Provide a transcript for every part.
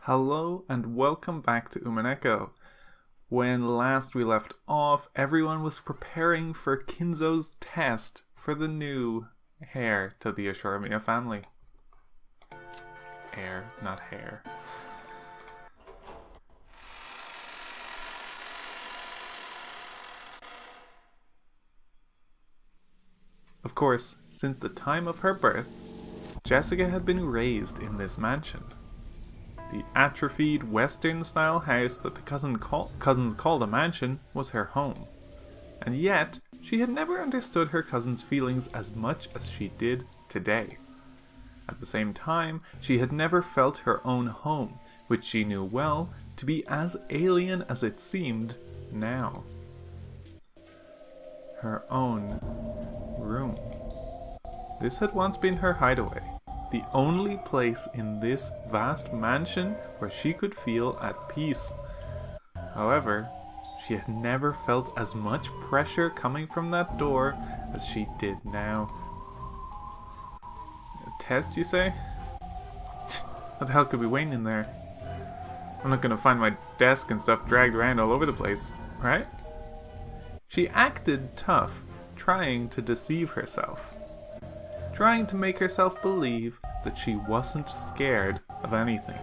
Hello and welcome back to Umineko. When last we left off, everyone was preparing for Kinzo's test for the new heir to the Ashuramiya family. Heir, not hair. Of course, since the time of her birth, Jessica had been raised in this mansion. The atrophied Western-style house that the cousins called a mansion was her home. And yet, she had never understood her cousin's feelings as much as she did today. At the same time, she had never felt her own home, which she knew well to be as alien as it seemed now. Her own room. This had once been her hideaway. The only place in this vast mansion where she could feel at peace. However, she had never felt as much pressure coming from that door as she did now. A test, you say? What the hell could be waiting in there? I'm not gonna find my desk and stuff dragged around all over the place, right? She acted tough, trying to deceive herself. Trying to make herself believe that she wasn't scared of anything.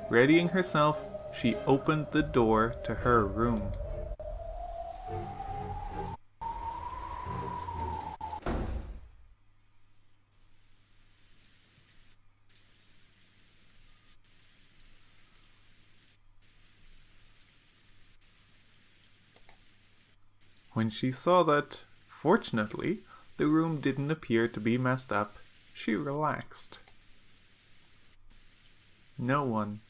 Readying herself, she opened the door to her room. When she saw that, fortunately, the room didn't appear to be messed up, she relaxed. No one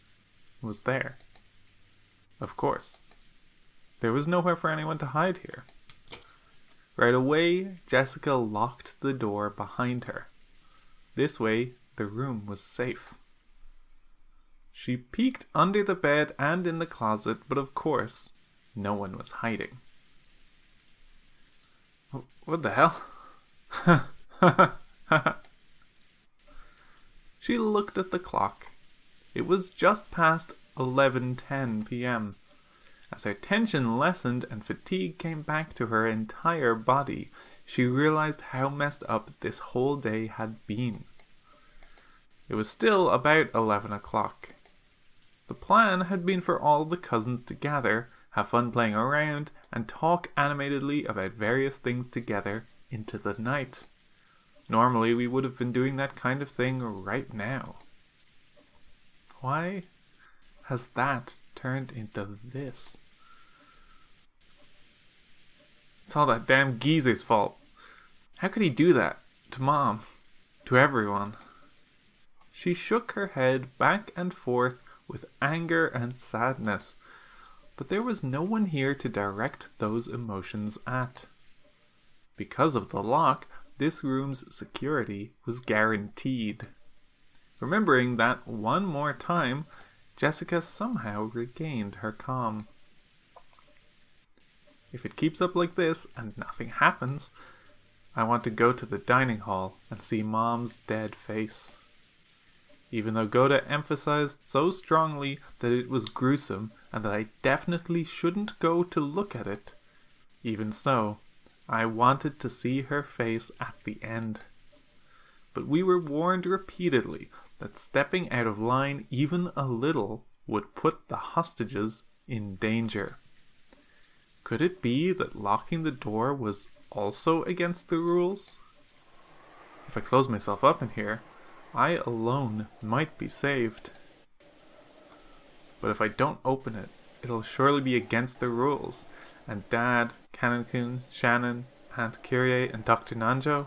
was there. Of course. There was nowhere for anyone to hide here. Right away, Jessica locked the door behind her. This way, the room was safe. She peeked under the bed and in the closet, but of course, no one was hiding. What the hell? She looked at the clock. It was just past 11:10 p.m. As her tension lessened and fatigue came back to her entire body, she realized how messed up this whole day had been. It was still about 11 o'clock. The plan had been for all the cousins to gather, have fun playing around, and talk animatedly about various things together into the night. Normally, we would have been doing that kind of thing right now. Why has that turned into this? It's all that damn geezer's fault. How could he do that? To Mom. To everyone. She shook her head back and forth with anger and sadness, but there was no one here to direct those emotions at. Because of the lock, this room's security was guaranteed. Remembering that one more time, Jessica somehow regained her calm. If it keeps up like this and nothing happens, I want to go to the dining hall and see Mom's dead face. Even though Goda emphasized so strongly that it was gruesome and that I definitely shouldn't go to look at it, even so, I wanted to see her face at the end. But we were warned repeatedly that stepping out of line even a little would put the hostages in danger. Could it be that locking the door was also against the rules? If I close myself up in here, I alone might be saved. But if I don't open it, it'll surely be against the rules, and Dad, Canon-kun, Shannon, Aunt Kyrie, and Dr. Nanjo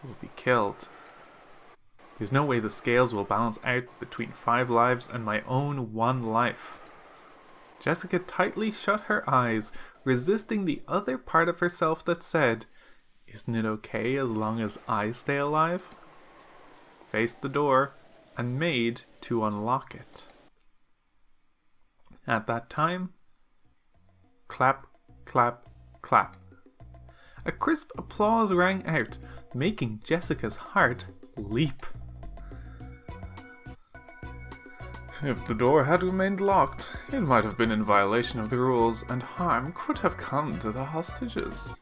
will be killed. There's no way the scales will balance out between 5 lives and my own 1 life. Jessica tightly shut her eyes, resisting the other part of herself that said, "Isn't it okay as long as I stay alive?" Faced the door and made to unlock it. At that time, clap, clap, clap. A crisp applause rang out, making Jessica's heart leap. If the door had remained locked, it might have been in violation of the rules, and harm could have come to the hostages.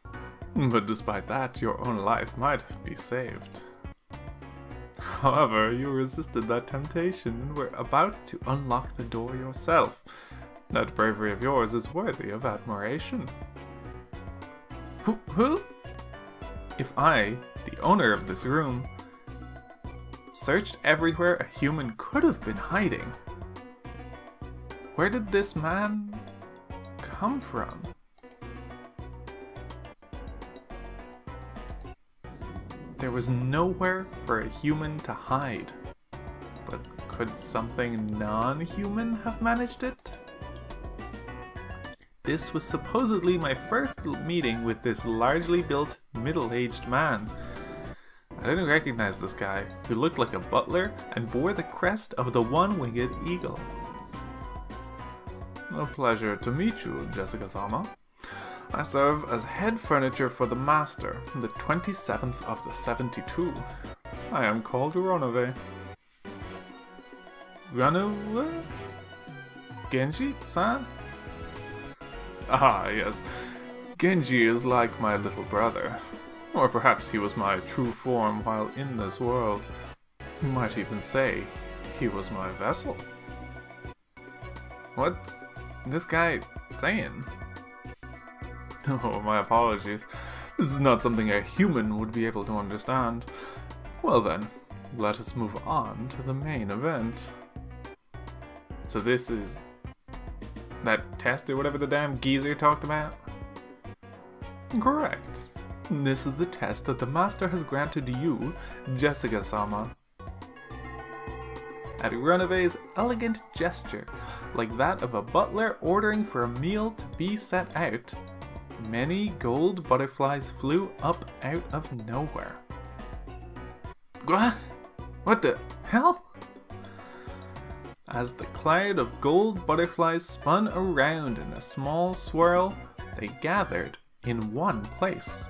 But despite that, your own life might be saved. However, you resisted that temptation and were about to unlock the door yourself. That bravery of yours is worthy of admiration. Who? If I, the owner of this room, searched everywhere a human could have been hiding, where did this man come from? There was nowhere for a human to hide. But could something non-human have managed it? This was supposedly my first meeting with this largely built, middle-aged man. I didn't recognize this guy, who looked like a butler and bore the crest of the one-winged eagle. A pleasure to meet you, Jessica-sama. I serve as head furniture for the master, the 27th of the 72. I am called Ronove. Ronove? Genji-san? Ah, yes. Genji is like my little brother. Or perhaps he was my true form while in this world. You might even say he was my vessel. What's this guy saying? Oh, my apologies. This is not something a human would be able to understand. Well then, let us move on to the main event. So this is that test or whatever the damn geezer talked about? Correct. This is the test that the master has granted you, Jessica-sama. At Runove's elegant gesture, like that of a butler ordering for a meal to be set out, many gold butterflies flew up out of nowhere. What the hell? As the cloud of gold butterflies spun around in a small swirl, they gathered in one place.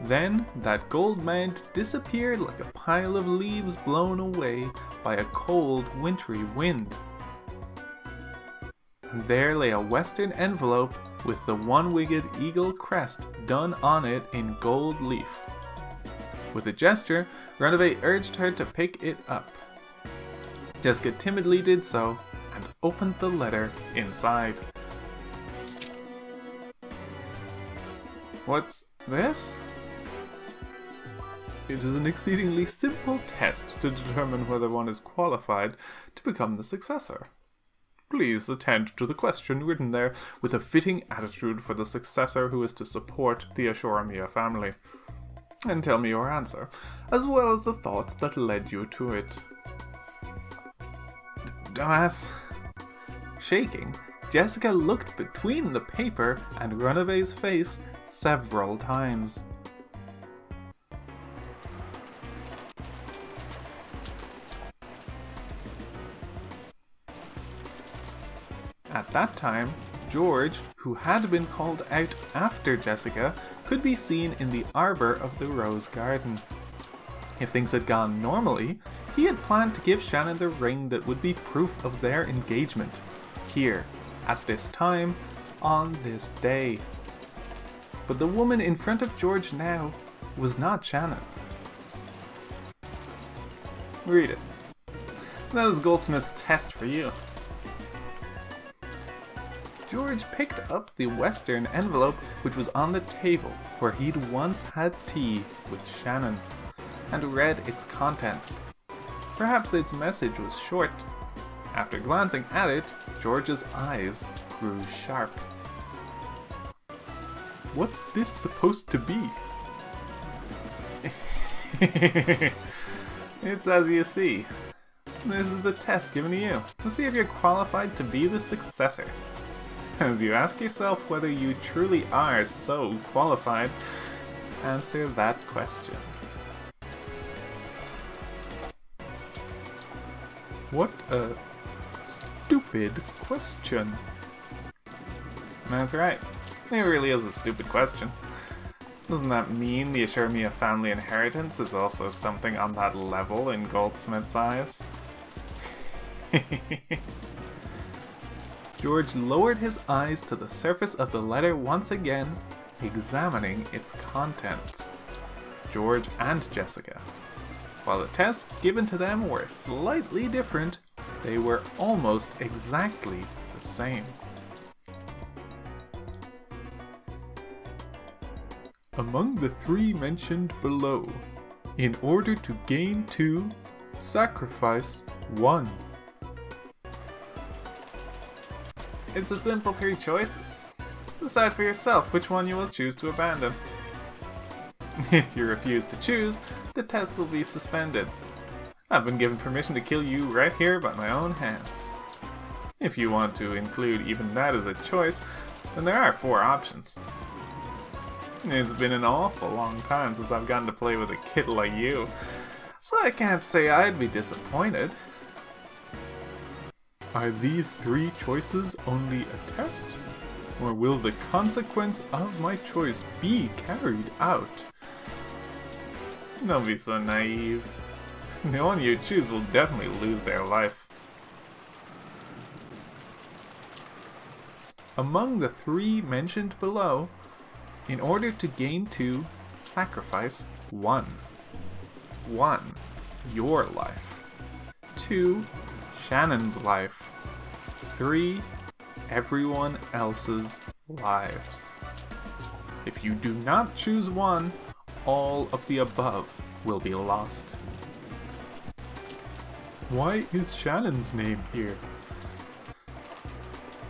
Then that gold mound disappeared like a pile of leaves blown away by a cold, wintry wind. And there lay a western envelope with the one-winged eagle crest done on it in gold leaf. With a gesture, Runaway urged her to pick it up. Jessica timidly did so and opened the letter inside. What's this? It is an exceedingly simple test to determine whether one is qualified to become the successor. Please attend to the question written there with a fitting attitude for the successor who is to support the Ashoramiya family. And tell me your answer, as well as the thoughts that led you to it. Dumbass. Shaking, Jessica looked between the paper and Runaway's face several times. At that time, George, who had been called out after Jessica, could be seen in the arbor of the rose garden. If things had gone normally, he had planned to give Shannon the ring that would be proof of their engagement, here, at this time, on this day. But the woman in front of George now was not Shannon. Read it. That is Goldsmith's test for you. George picked up the western envelope which was on the table where he'd once had tea with Shannon, and read its contents. Perhaps its message was short. After glancing at it, George's eyes grew sharp. What's this supposed to be? It's as you see. This is the test given to you, to see if you're qualified to be the successor. As you ask yourself whether you truly are so qualified, answer that question. What a stupid question. That's right. It really is a stupid question. Doesn't that mean the Ashurmia family inheritance is also something on that level in Goldsmith's eyes? George lowered his eyes to the surface of the letter once again, examining its contents. George and Jessica. While the tests given to them were slightly different, they were almost exactly the same. Among the 3 mentioned below, in order to gain 2, sacrifice 1. It's a simple 3 choices. Decide for yourself which one you will choose to abandon. If you refuse to choose, the test will be suspended. I've been given permission to kill you right here by my own hands. If you want to include even that as a choice, then there are 4 options. It's been an awful long time since I've gotten to play with a kid like you, so I can't say I'd be disappointed. Are these 3 choices only a test? Or will the consequence of my choice be carried out? Don't be so naive. The one you choose will definitely lose their life. Among the 3 mentioned below, in order to gain 2, sacrifice 1. 1. Your life. 2. Shannon's life. 3. Everyone else's lives. If you do not choose 1, all of the above will be lost. Why is Shannon's name here?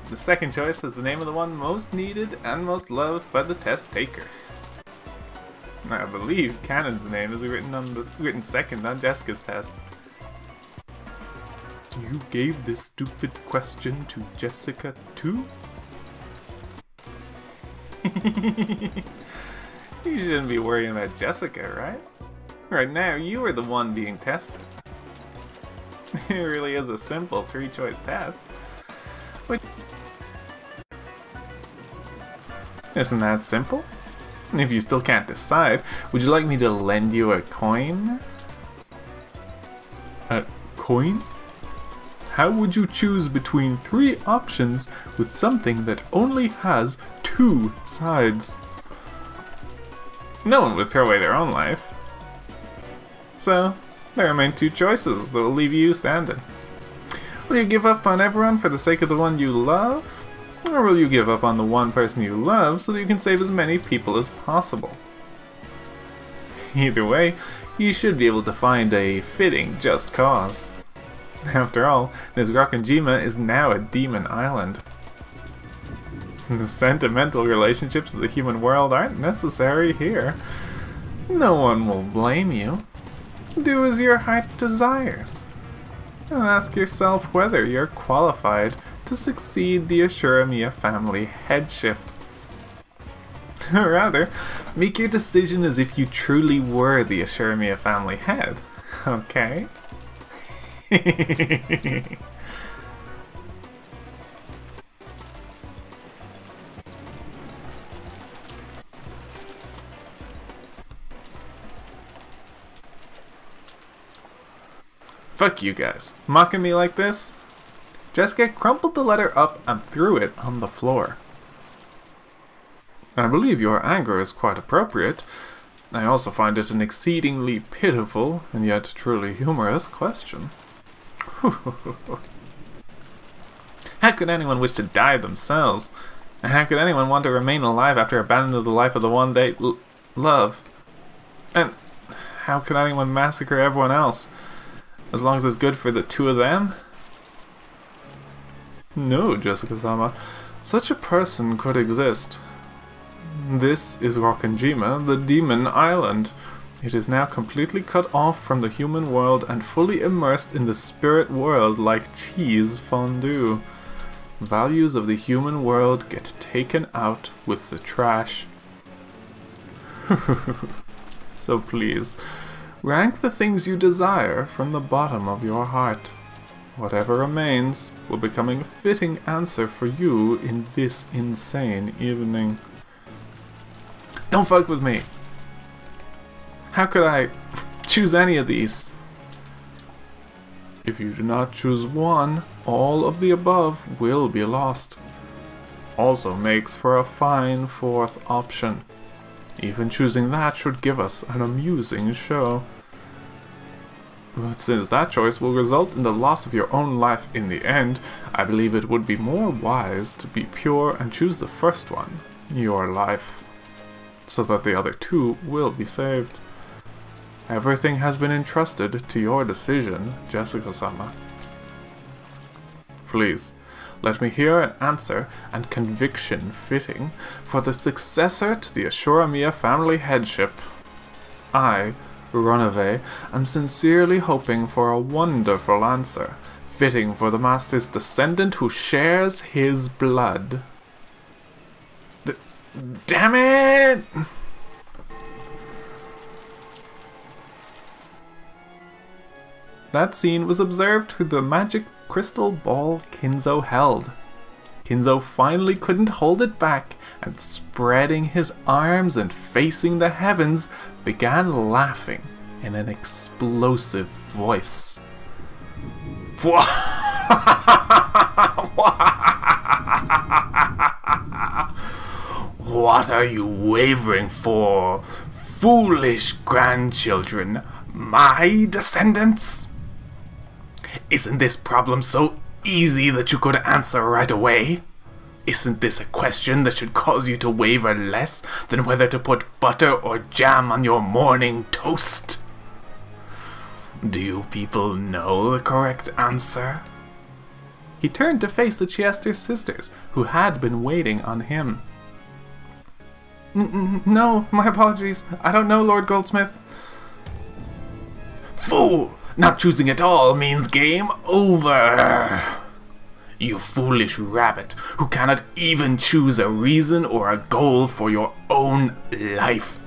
The second choice is the name of the one most needed and most loved by the test taker. I believe Cannon's name is written second on Jessica's test. You gave this stupid question to Jessica too? You shouldn't be worrying about Jessica, right? Right now, you are the one being tested. It really is a simple 3-choice test. Isn't that simple? If you still can't decide, would you like me to lend you a coin? A coin? How would you choose between 3 options with something that only has 2 sides? No one would throw away their own life. So, there remain 2 choices that will leave you standing. Will you give up on everyone for the sake of the one you love? Or will you give up on the one person you love so that you can save as many people as possible? Either way, you should be able to find a fitting just cause. After all, this Rokkenjima is now a demon island. The sentimental relationships of the human world aren't necessary here. No one will blame you. Do as your heart desires. And ask yourself whether you're qualified to succeed the Ashurmia family headship. Rather, make your decision as if you truly were the Ashurmia family head, okay? Fuck you guys. Mocking me like this? Jessica crumpled the letter up and threw it on the floor. I believe your anger is quite appropriate. I also find it an exceedingly pitiful and yet truly humorous question. How could anyone wish to die themselves? And how could anyone want to remain alive after abandoning the life of the one they love? And how could anyone massacre everyone else? As long as it's good for the 2 of them? No, Jessica-sama. Such a person could exist. This is Rokkenjima, the demon island. It is now completely cut off from the human world and fully immersed in the spirit world like cheese fondue. Values of the human world get taken out with the trash. So please, rank the things you desire from the bottom of your heart. Whatever remains will become a fitting answer for you in this insane evening. Don't fuck with me. How could I choose any of these? If you do not choose one, all of the above will be lost. Also makes for a fine fourth option. Even choosing that should give us an amusing show. But since that choice will result in the loss of your own life in the end, I believe it would be more wise to be pure and choose the first one, your life, so that the other two will be saved. Everything has been entrusted to your decision, Jessica-sama. Please, let me hear an answer and conviction fitting for the successor to the Ashuramiya family headship. I, Runaway, am sincerely hoping for a wonderful answer, fitting for the master's descendant who shares his blood. Damn it! That scene was observed through the magic crystal ball Kinzo held. Kinzo finally couldn't hold it back, and spreading his arms and facing the heavens, began laughing in an explosive voice. What are you wavering for, foolish grandchildren, my descendants? Isn't this problem so easy that you could answer right away? Isn't this a question that should cause you to waver less than whether to put butter or jam on your morning toast? Do you people know the correct answer? He turned to face the Chester sisters, who had been waiting on him. No, my apologies. I don't know, Lord Goldsmith. Fool! Not choosing at all means game over. You foolish rabbit who cannot even choose a reason or a goal for your own life.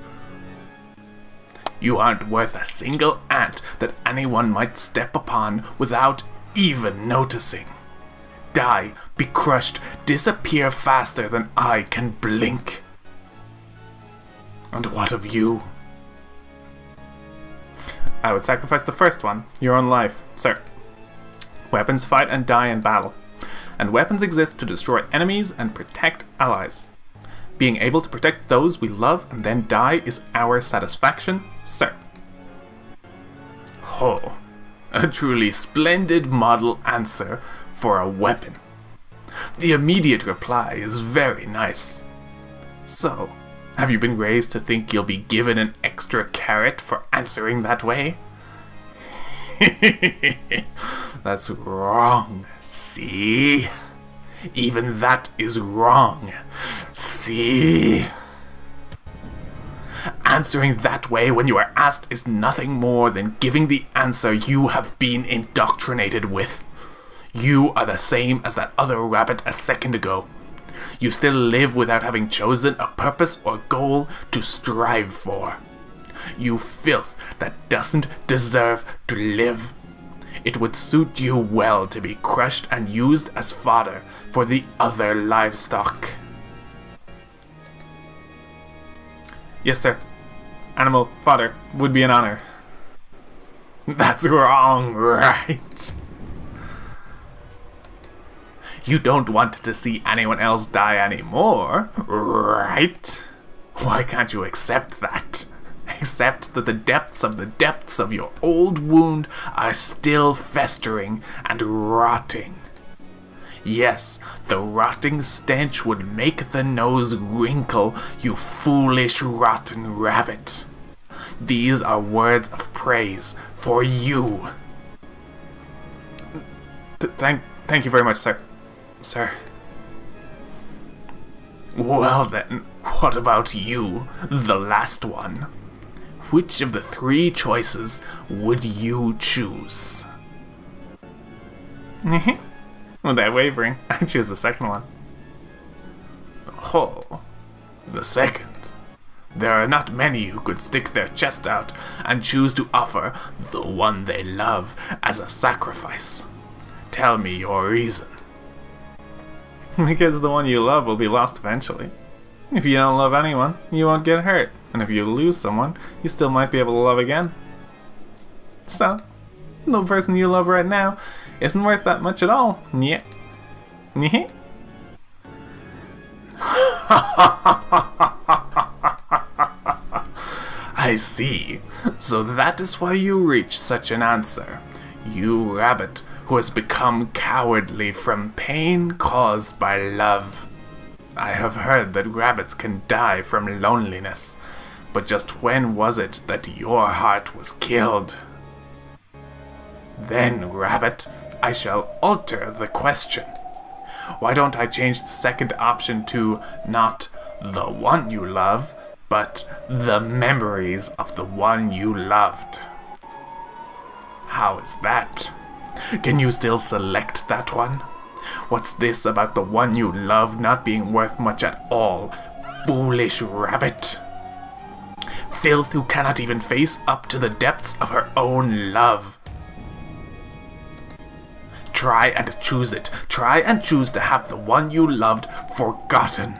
You aren't worth a single ant that anyone might step upon without even noticing. Die, be crushed, disappear faster than I can blink. And what of you? I would sacrifice the first one, your own life, sir. Weapons fight and die in battle, and weapons exist to destroy enemies and protect allies. Being able to protect those we love and then die is our satisfaction, sir. Oh, a truly splendid model answer for a weapon. The immediate reply is very nice. So, have you been raised to think you'll be given an extra carrot for answering that way? That's wrong, see? Even that is wrong, see? Answering that way when you are asked is nothing more than giving the answer you have been indoctrinated with. You are the same as that other rabbit a second ago. You still live without having chosen a purpose or goal to strive for. You filth that doesn't deserve to live. It would suit you well to be crushed and used as fodder for the other livestock. Yes, sir. Animal fodder would be an honor. That's wrong, right? You don't want to see anyone else die anymore, right? Why can't you accept that? Accept that the depths of your old wound are still festering and rotting. Yes, the rotting stench would make the nose wrinkle, you foolish rotten rabbit. These are words of praise for you. Thank you very much, sir. Sir. Well then, what about you, the last one? Which of the three choices would you choose? Without wavering, I choose the second one. Oh, the second. There are not many who could stick their chest out and choose to offer the one they love as a sacrifice. Tell me your reason. Because the one you love will be lost eventually. If you don't love anyone, you won't get hurt. And if you lose someone, you still might be able to love again. So, the person you love right now isn't worth that much at all. Yeah. Yeah. I see. So that is why you reach such an answer. You rabbit who has become cowardly from pain caused by love. I have heard that rabbits can die from loneliness, but just when was it that your heart was killed? Then, rabbit, I shall alter the question. Why don't I change the second option to not the one you love, but the memories of the one you loved? How is that? Can you still select that one? What's this about the one you love not being worth much at all, foolish rabbit? Filth who cannot even face up to the depths of her own love. Try and choose it. Try and choose to have the one you loved forgotten.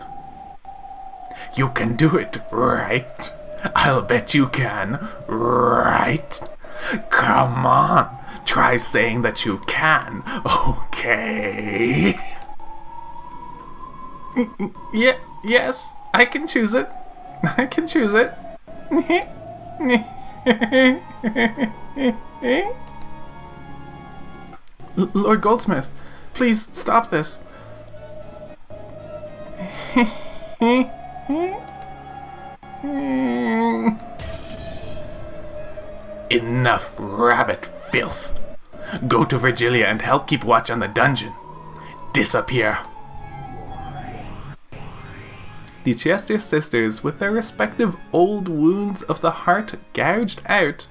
You can do it, right? I'll bet you can, right? Come on, try saying that you can, okay? Yeah, yes, I can choose it. I can choose it. Lord Goldsmith, please stop this. Enough rabbit filth. Go to Virgilia and help keep watch on the dungeon. Disappear. The Chester sisters, with their respective old wounds of the heart gouged out,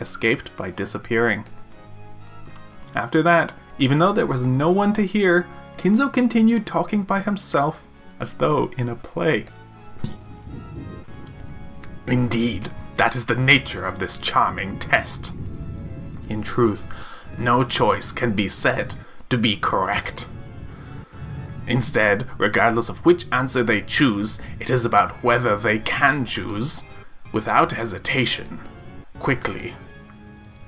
escaped by disappearing. After that, even though there was no one to hear, Kinzo continued talking by himself as though in a play. Indeed, that is the nature of this charming test. In truth, no choice can be said to be correct. Instead, regardless of which answer they choose, it is about whether they can choose, without hesitation, quickly,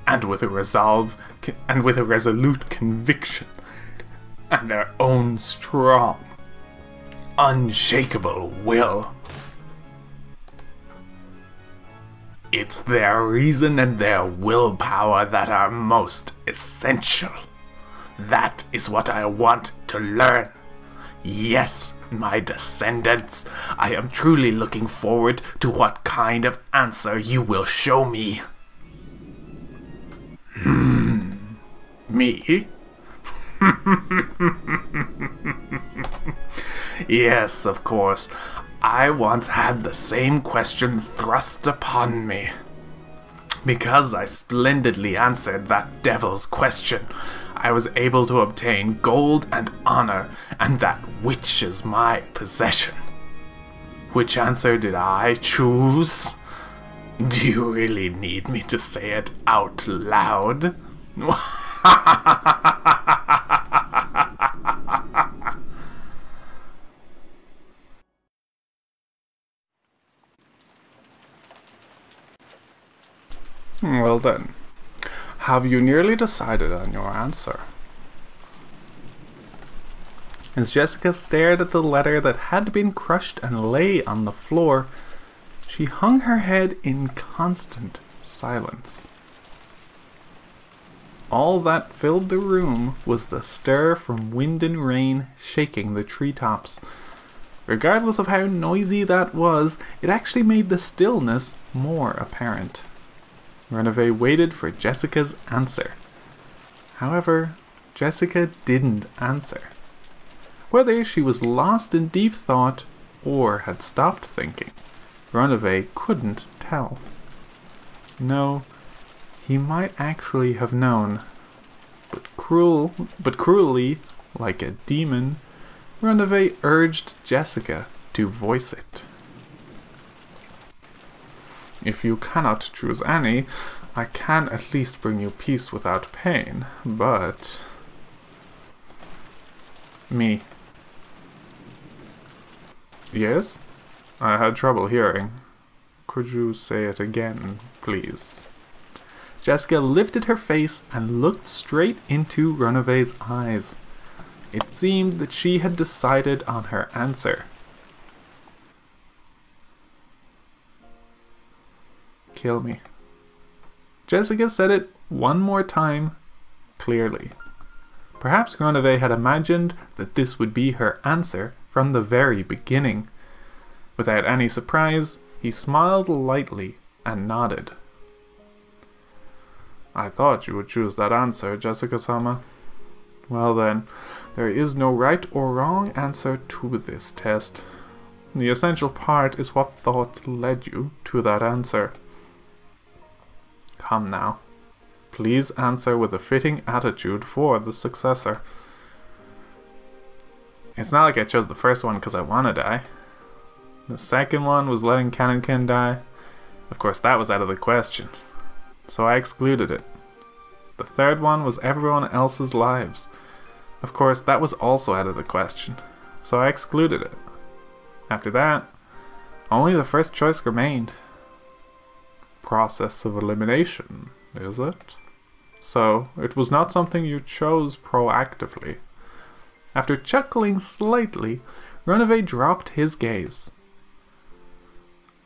and with a resolute conviction, and their own strong, unshakable will. It's their reason and their willpower that are most essential. That is what I want to learn. Yes, my descendants, I am truly looking forward to what kind of answer you will show me. Me? Yes, of course. I once had the same question thrust upon me. Because I splendidly answered that devil's question, I was able to obtain gold and honor, and that which is my possession. Which answer did I choose? Do you really need me to say it out loud? Well then, have you nearly decided on your answer? As Jessica stared at the letter that had been crushed and lay on the floor, she hung her head in constant silence. All that filled the room was the stir from wind and rain shaking the treetops. Regardless of how noisy that was, it actually made the stillness more apparent. Reneve waited for Jessica's answer. However, Jessica didn't answer. Whether she was lost in deep thought or had stopped thinking, Reneve couldn't tell. No, he might actually have known, but cruelly, like a demon, Reneve urged Jessica to voice it. If you cannot choose any, I can at least bring you peace without pain, but... Me. Yes? I had trouble hearing. Could you say it again, please? Jessica lifted her face and looked straight into Runaways' eyes. It seemed that she had decided on her answer. Kill me. Jessica said it one more time, clearly. Perhaps Runaway had imagined that this would be her answer from the very beginning. Without any surprise, he smiled lightly and nodded. I thought you would choose that answer, Jessica-sama. Well then, there is no right or wrong answer to this test. The essential part is what thought led you to that answer. Come now. Please answer with a fitting attitude for the successor. It's not like I chose the first one because I want to die. The second one was letting Kanenkin die. Of course, that was out of the question, so I excluded it. The third one was everyone else's lives. Of course, that was also out of the question, so I excluded it. After that, only the first choice remained. Process of elimination, is it? So, it was not something you chose proactively. After chuckling slightly, Runaway dropped his gaze.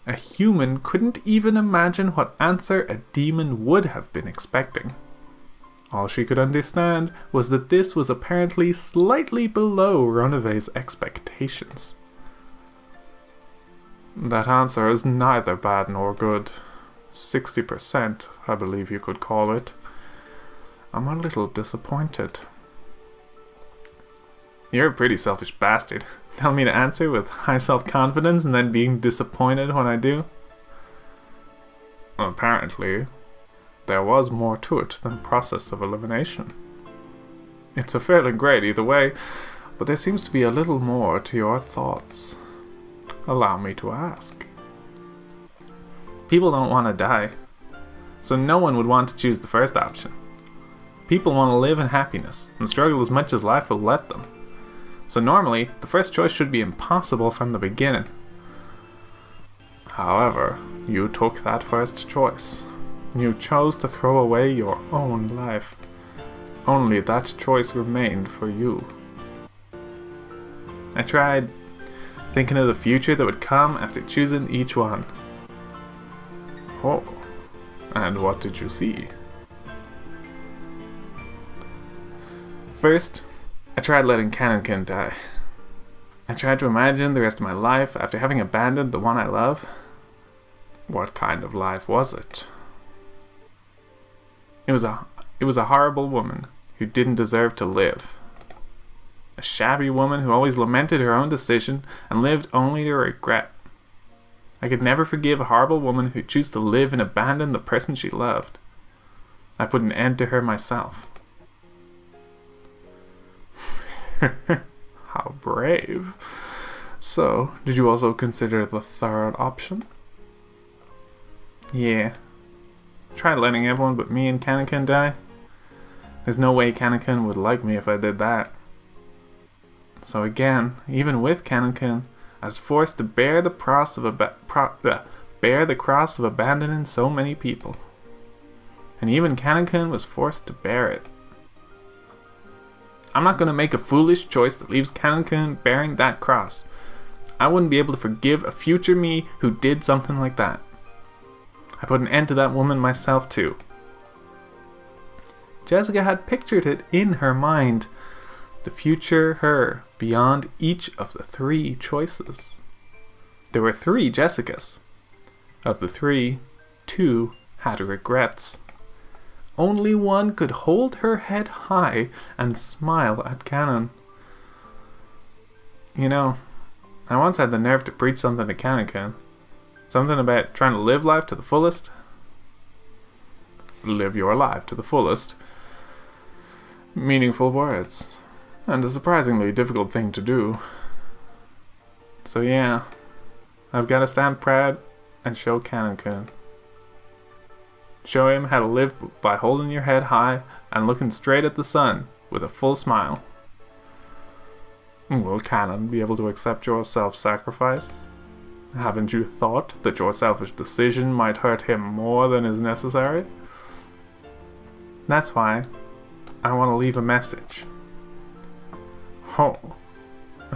A human couldn't even imagine what answer a demon would have been expecting. All she could understand was that this was apparently slightly below Runaway's expectations. That answer is neither bad nor good. 60%, I believe you could call it. I'm a little disappointed. You're a pretty selfish bastard. Telling me to answer with high self-confidence and then being disappointed when I do? Apparently, there was more to it than process of elimination. It's a fairly great either way, but there seems to be a little more to your thoughts. Allow me to ask. People don't want to die, so no one would want to choose the first option. People want to live in happiness and struggle as much as life will let them. So normally, the first choice should be impossible from the beginning. However, you took that first choice. You chose to throw away your own life. Only that choice remained for you. I tried thinking of the future that would come after choosing each one. Oh, and what did you see? First, I tried letting Kanenkin die. I tried to imagine the rest of my life after having abandoned the one I love. What kind of life was it? It was a horrible woman who didn't deserve to live. A shabby woman who always lamented her own decision and lived only to regret. I could never forgive a horrible woman who chose to live and abandon the person she loved. I put an end to her myself. How brave. So, did you also consider the third option? Yeah. Tried letting everyone but me and Kanenkin die. There's no way Kanenkin would like me if I did that. So again, even with Kanenkin, I was forced to bear the cross of abandoning so many people. And even Kanenkin was forced to bear it. I'm not going to make a foolish choice that leaves Kanenkin bearing that cross. I wouldn't be able to forgive a future me who did something like that. I put an end to that woman myself too. Jessica had pictured it in her mind. The future her beyond each of the three choices. There were 3 Jessicas. Of the 3, 2 had regrets. Only one could hold her head high and smile at Kanon. You know, I once had the nerve to preach something to Kanenkin. Something about trying to live life to the fullest. Live your life to the fullest. Meaningful words. And a surprisingly difficult thing to do. So yeah, I've got to stand proud and show Kanenkin. Show him how to live by holding your head high and looking straight at the sun with a full smile. Will Kanon be able to accept your self-sacrifice? Haven't you thought that your selfish decision might hurt him more than is necessary? That's why I want to leave a message. Oh,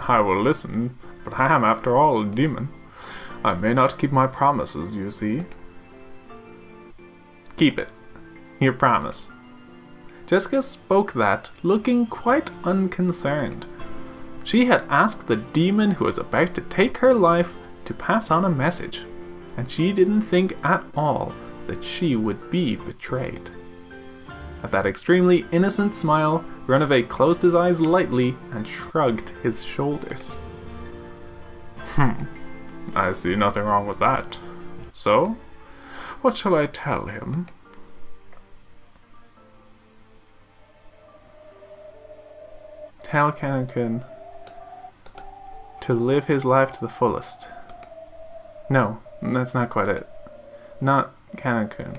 I will listen, but I am after all a demon. I may not keep my promises, you see. Keep it. Your promise. Jessica spoke that, looking quite unconcerned. She had asked the demon who was about to take her life to pass on a message, and she didn't think at all that she would be betrayed. At that extremely innocent smile, Renove closed his eyes lightly and shrugged his shoulders. I see nothing wrong with that. So, what shall I tell him? Tell Canon-kun to live his life to the fullest. No, that's not quite it. Not Canon-kun.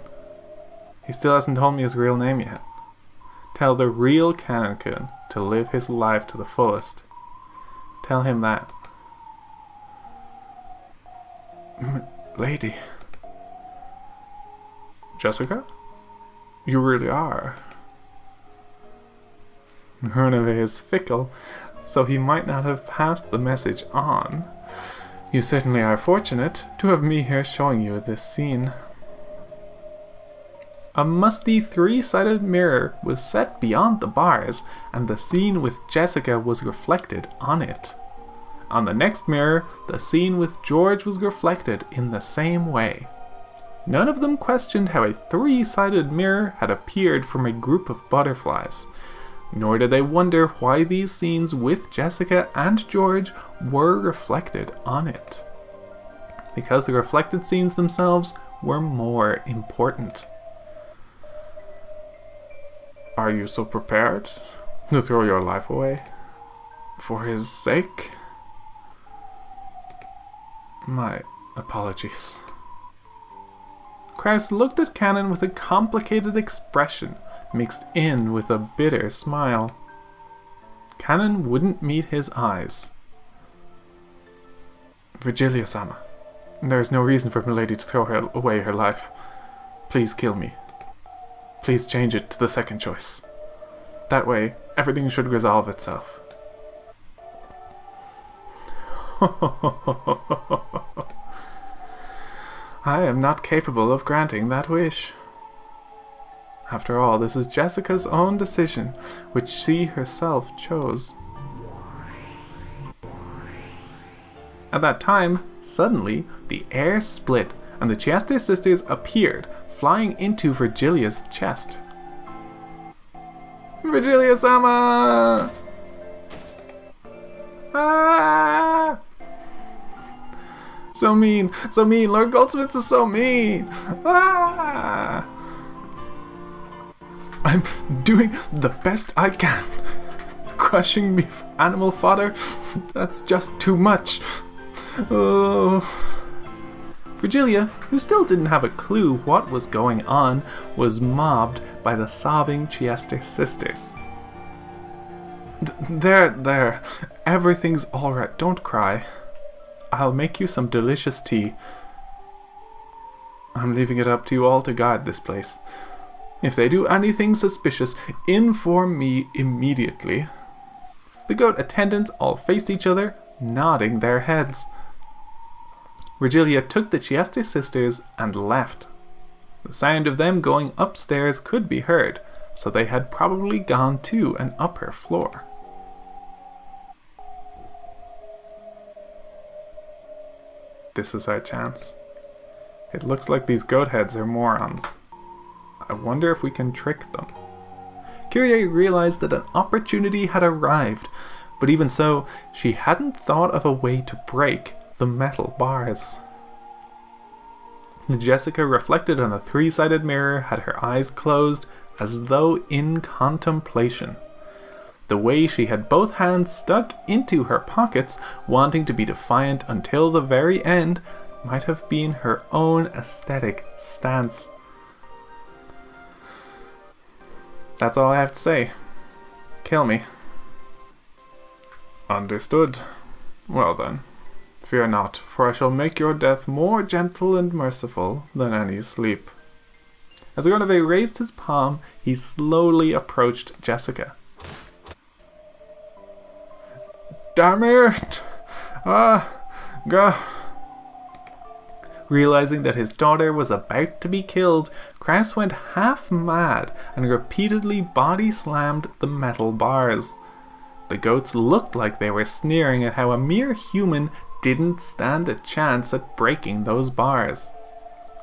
He still hasn't told me his real name yet. Tell the real Canon-kun to live his life to the fullest. Tell him that. Lady. Jessica? You really are. Renove is fickle, so he might not have passed the message on. You certainly are fortunate to have me here showing you this scene. A musty three-sided mirror was set beyond the bars, and the scene with Jessica was reflected on it. On the next mirror, the scene with George was reflected in the same way. None of them questioned how a three-sided mirror had appeared from a group of butterflies, nor did they wonder why these scenes with Jessica and George were reflected on it. Because the reflected scenes themselves were more important. Are you so prepared to throw your life away? For his sake? My apologies. Kraus looked at Canon with a complicated expression, mixed in with a bitter smile. Canon wouldn't meet his eyes. Virgilia-sama, there is no reason for Milady to throw away her life. Please kill me. Please change it to the second choice. That way, everything should resolve itself. I am not capable of granting that wish. After all, this is Jessica's own decision, which she herself chose. At that time, suddenly, the air split, and the Chiaste sisters appeared, flying into Virgilia's chest. Virgilia-sama! Ah! So mean, Lord Goldsmith is so mean! Ah! I'm doing the best I can. Crushing me for animal fodder? That's just too much. Oh. Virgilia, who still didn't have a clue what was going on, was mobbed by the sobbing Chiaste sisters. There. Everything's alright. Don't cry. I'll make you some delicious tea. I'm leaving it up to you all to guide this place. If they do anything suspicious, inform me immediately. The goat attendants all faced each other, nodding their heads. Virgilia took the Chiaste sisters and left. The sound of them going upstairs could be heard, so they had probably gone to an upper floor. This is our chance. It looks like these goat heads are morons. I wonder if we can trick them. Kyrie realized that an opportunity had arrived, but even so, she hadn't thought of a way to break the metal bars. Jessica, reflected on the three-sided mirror, had her eyes closed as though in contemplation. The way she had both hands stuck into her pockets, wanting to be defiant until the very end, might have been her own aesthetic stance. That's all I have to say. Kill me. Understood. Well then, Fear not, for I shall make your death more gentle and merciful than any sleep. As Ronave raised his palm, he slowly approached Jessica. Damn it! Go. Realizing that his daughter was about to be killed, Kraus went half mad and repeatedly body slammed the metal bars. The goats looked like they were sneering at how a mere human didn't stand a chance at breaking those bars.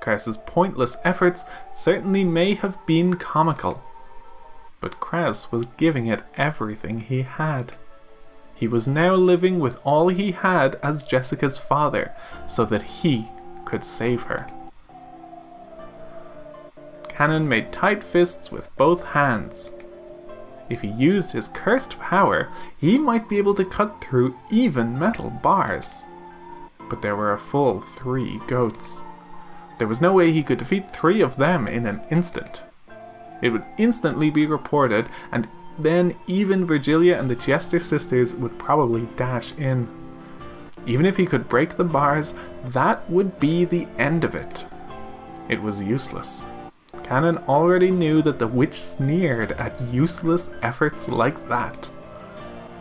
Kraus's pointless efforts certainly may have been comical, but Kraus was giving it everything he had. He was now living with all he had as Jessica's father, so that he could save her. Cannon made tight fists with both hands. If he used his cursed power, he might be able to cut through even metal bars. But there were a full 3 goats. There was no way he could defeat 3 of them in an instant. It would instantly be reported, and then even Virgilia and the Chester sisters would probably dash in. Even if he could break the bars, that would be the end of it. It was useless. Cannon already knew that the witch sneered at useless efforts like that.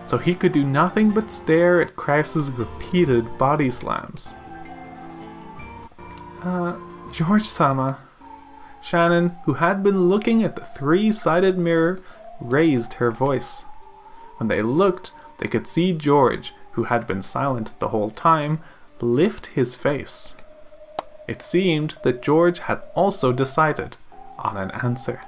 So he could do nothing but stare at Kraus's repeated body slams. George-sama. Shannon, who had been looking at the 3-sided mirror, raised her voice. When they looked, they could see George, who had been silent the whole time, lift his face. It seemed that George had also decided on an answer.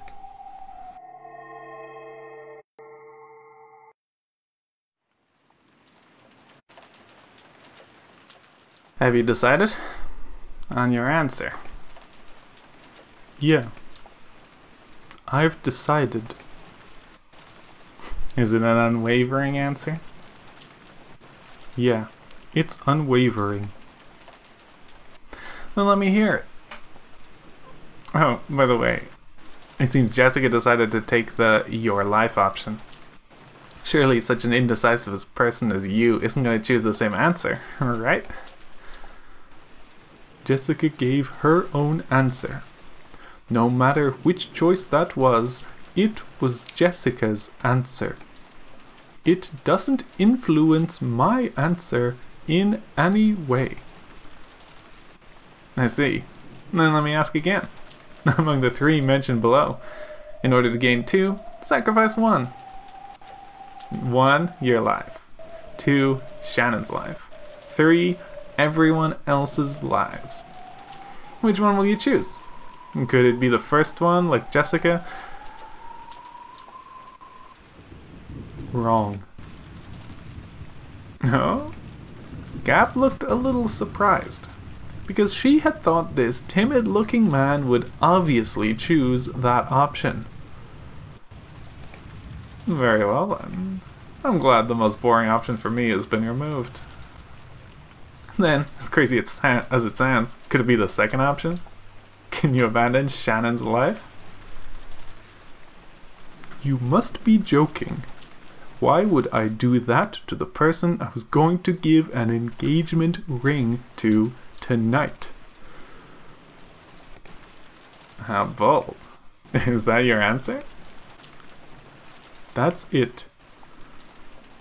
Have you decided on your answer? Yeah. I've decided. Is it an unwavering answer? Yeah, it's unwavering. Then let me hear it. Oh, by the way, it seems Jessica decided to take the your life option. Surely such an indecisive person as you isn't going to choose the same answer, right? Jessica gave her own answer. No matter which choice that was, it was Jessica's answer. It doesn't influence my answer in any way. I see. Then let me ask again. Among the 3 mentioned below, in order to gain 2, sacrifice 1. 1, your life. 2, Shannon's life. 3, everyone else's lives. Which one will you choose? Could it be the first one, like Jessica? Wrong. No? Gap looked a little surprised, because she had thought this timid-looking man would obviously choose that option. Very well then. I'm glad the most boring option for me has been removed. Then, as crazy as it sounds, could it be the second option? Can you abandon Shannon's life? You must be joking. Why would I do that to the person I was going to give an engagement ring to tonight? How bold. Is that your answer? That's it.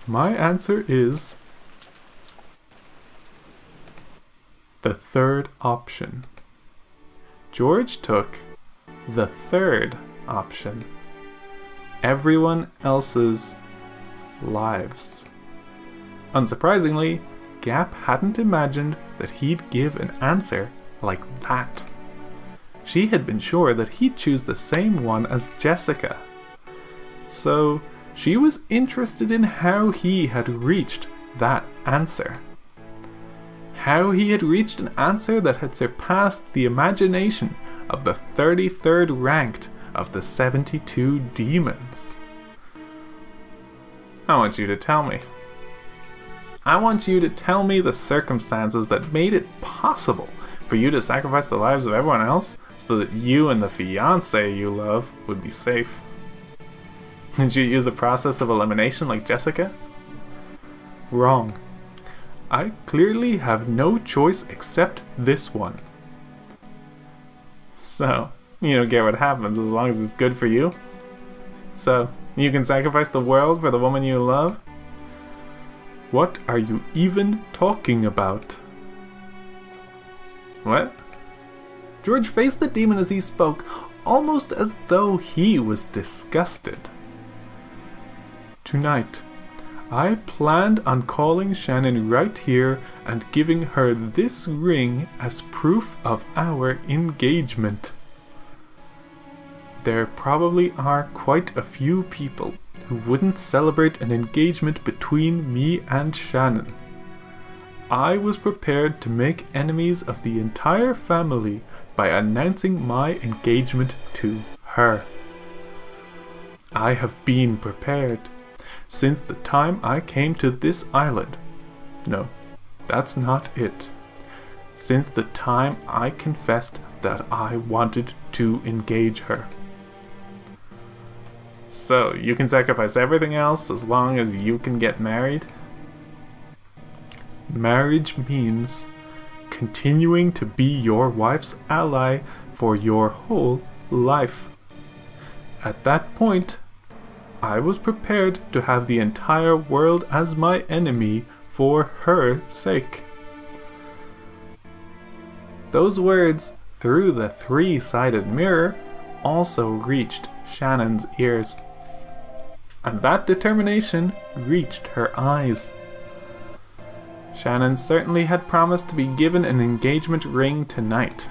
My answer is the third option. George took the third option. Everyone else's lives. Unsurprisingly, Gap hadn't imagined that he'd give an answer like that. She had been sure that he'd choose the same one as Jessica. So, she was interested in how he had reached that answer. How he had reached an answer that had surpassed the imagination of the 33rd ranked of the 72 demons. I want you to tell me. I want you to tell me the circumstances that made it possible for you to sacrifice the lives of everyone else so that you and the fiancé you love would be safe. Did you use the process of elimination like Jessica? Wrong. I clearly have no choice except this one. So, you don't care what happens as long as it's good for you? So, you can sacrifice the world for the woman you love? What are you even talking about? What? George faced the demon as he spoke, almost as though he was disgusted. Tonight, I planned on calling Shannon right here and giving her this ring as proof of our engagement. There probably are quite a few people who wouldn't celebrate an engagement between me and Shannon. I was prepared to make enemies of the entire family by announcing my engagement to her. I have been prepared since the time I came to this island. No, that's not it. Since the time I confessed that I wanted to engage her. So, you can sacrifice everything else as long as you can get married? Marriage means continuing to be your wife's ally for your whole life. At that point, I was prepared to have the entire world as my enemy for her sake. Those words, through the three-sided mirror, also reached Shannon's ears. And that determination reached her eyes. Shannon certainly had promised to be given an engagement ring tonight.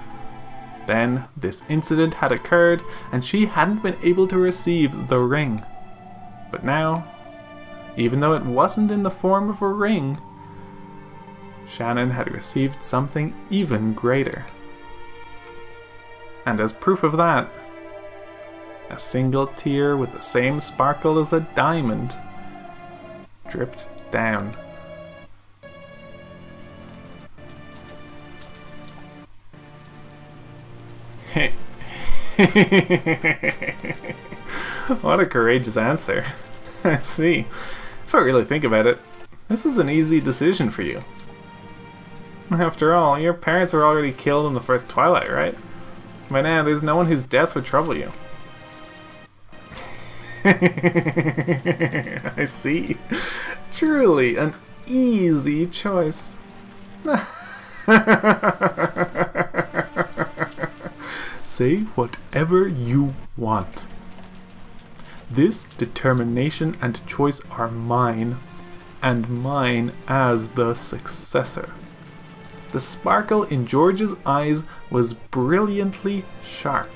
Then, this incident had occurred, and she hadn't been able to receive the ring. But now, even though it wasn't in the form of a ring, Shannon had received something even greater. And as proof of that, a single tear with the same sparkle as a diamond dripped down. What a courageous answer. I see. If I really think about it, this was an easy decision for you. After all, your parents were already killed in the first Twilight, right? By now, there's no one whose death would trouble you. I see. Truly an easy choice. Say whatever you want. This determination and choice are mine, and mine as the successor. The sparkle in George's eyes was brilliantly sharp.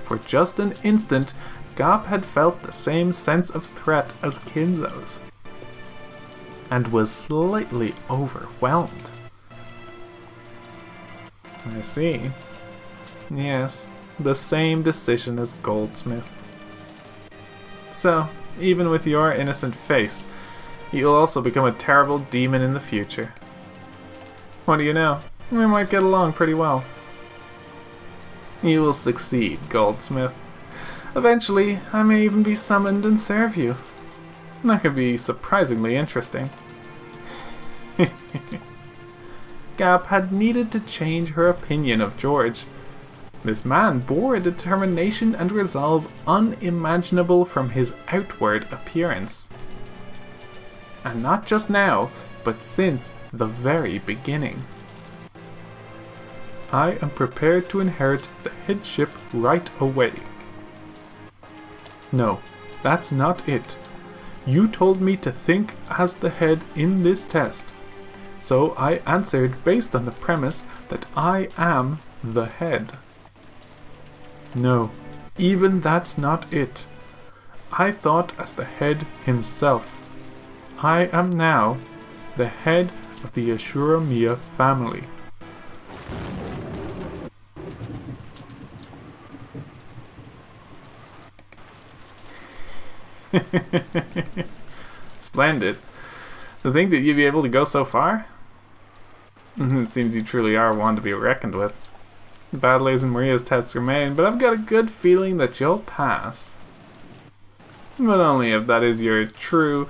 For just an instant, Gop had felt the same sense of threat as Kinzo's, and was slightly overwhelmed. I see. Yes, the same decision as Goldsmith. So, even with your innocent face, you'll also become a terrible demon in the future. What do you know? We might get along pretty well. You will succeed, Goldsmith. Eventually, I may even be summoned and serve you. That could be surprisingly interesting. Gap had needed to change her opinion of George. This man bore a determination and resolve unimaginable from his outward appearance. And not just now, but since the very beginning. I am prepared to inherit the headship right away. No, that's not it. You told me to think as the head in this test. So I answered based on the premise that I am the head. No, even that's not it. I thought as the head himself. I am now the head of the Ashura Miya family. Splendid. To think that you'd be able to go so far? It seems you truly are one to be reckoned with. Badley's and Maria's tests remain, but I've got a good feeling that you'll pass. But only if that is your true,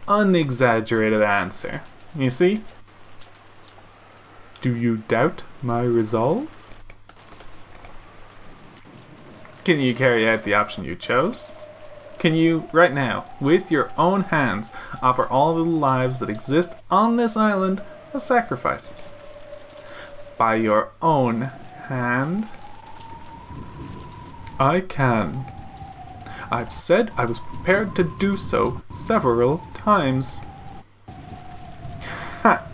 unexaggerated answer. You see? Do you doubt my resolve? Can you carry out the option you chose? Can you, right now, with your own hands, offer all the lives that exist on this island as sacrifices? By your own hand? I can. I've said I was prepared to do so several times. Ha!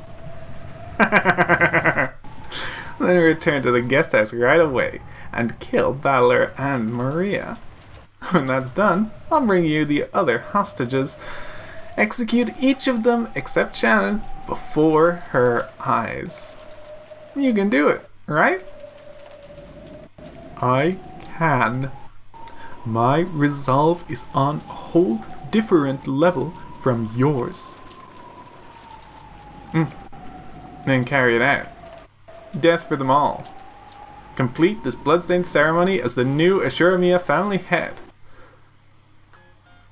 Then return to the guest house right away and kill Battler and Maria. When that's done, I'll bring you the other hostages. Execute each of them except Shannon before her eyes. You can do it, right? I can. My resolve is on a whole different level from yours. Then carry it out. Death for them all. Complete this bloodstained ceremony as the new Ashura family head.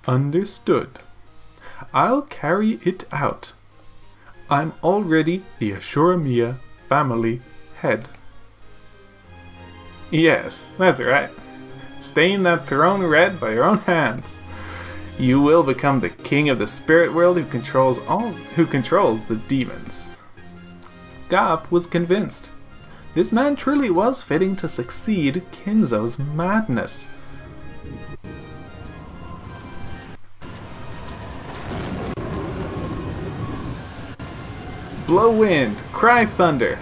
Understood. I'll carry it out. I'm already the Ashura family head. Yes, that's right. Stain that throne red by your own hands. You will become the king of the spirit world who controls the demons. Gap was convinced. This man truly was fitting to succeed Kinzo's madness. Blow wind, cry thunder.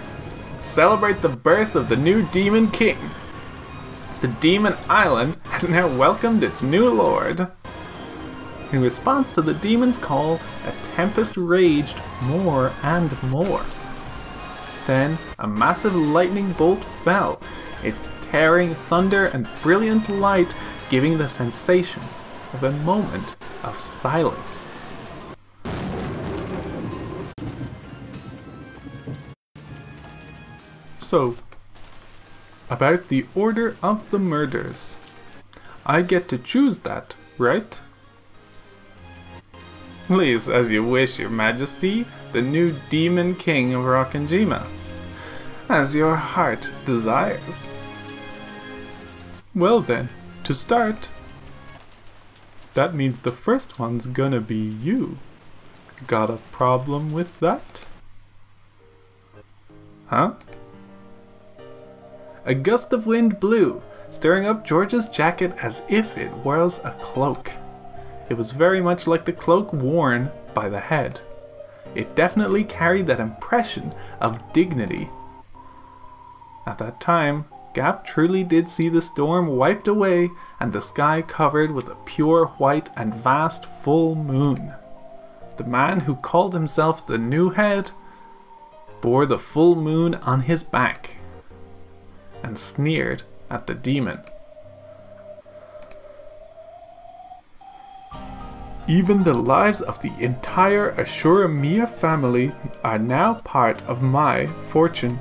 Celebrate the birth of the new demon king. The demon island has now welcomed its new lord. In response to the demon's call, a tempest raged more and more. Then, a massive lightning bolt fell, its tearing thunder and brilliant light giving the sensation of a moment of silence. So, about the order of the murders. I get to choose that, right? Please, as you wish, your majesty, the new demon king of Rokkenjima. As your heart desires. Well then, to start, that means the first one's gonna be you. Got a problem with that? Huh? A gust of wind blew, stirring up George's jacket as if it was a cloak. It was very much like the cloak worn by the head. It definitely carried that impression of dignity. At that time, Gap truly did see the storm wiped away and the sky covered with a pure white and vast full moon. The man who called himself the new head bore the full moon on his back and sneered at the demon. Even the lives of the entire Ashura family are now part of my fortune.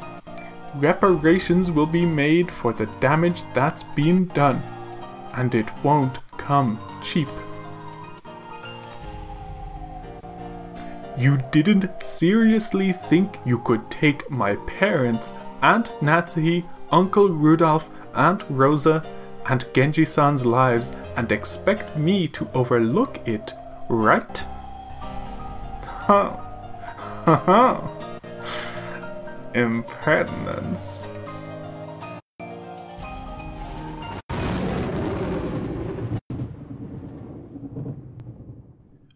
Reparations will be made for the damage that's been done, and it won't come cheap. You didn't seriously think you could take my parents, Aunt Natsuhi, Uncle Rudolph, Aunt Rosa, and Genji-san's lives and expect me to overlook it, right? Ha ha ha! Impertinence.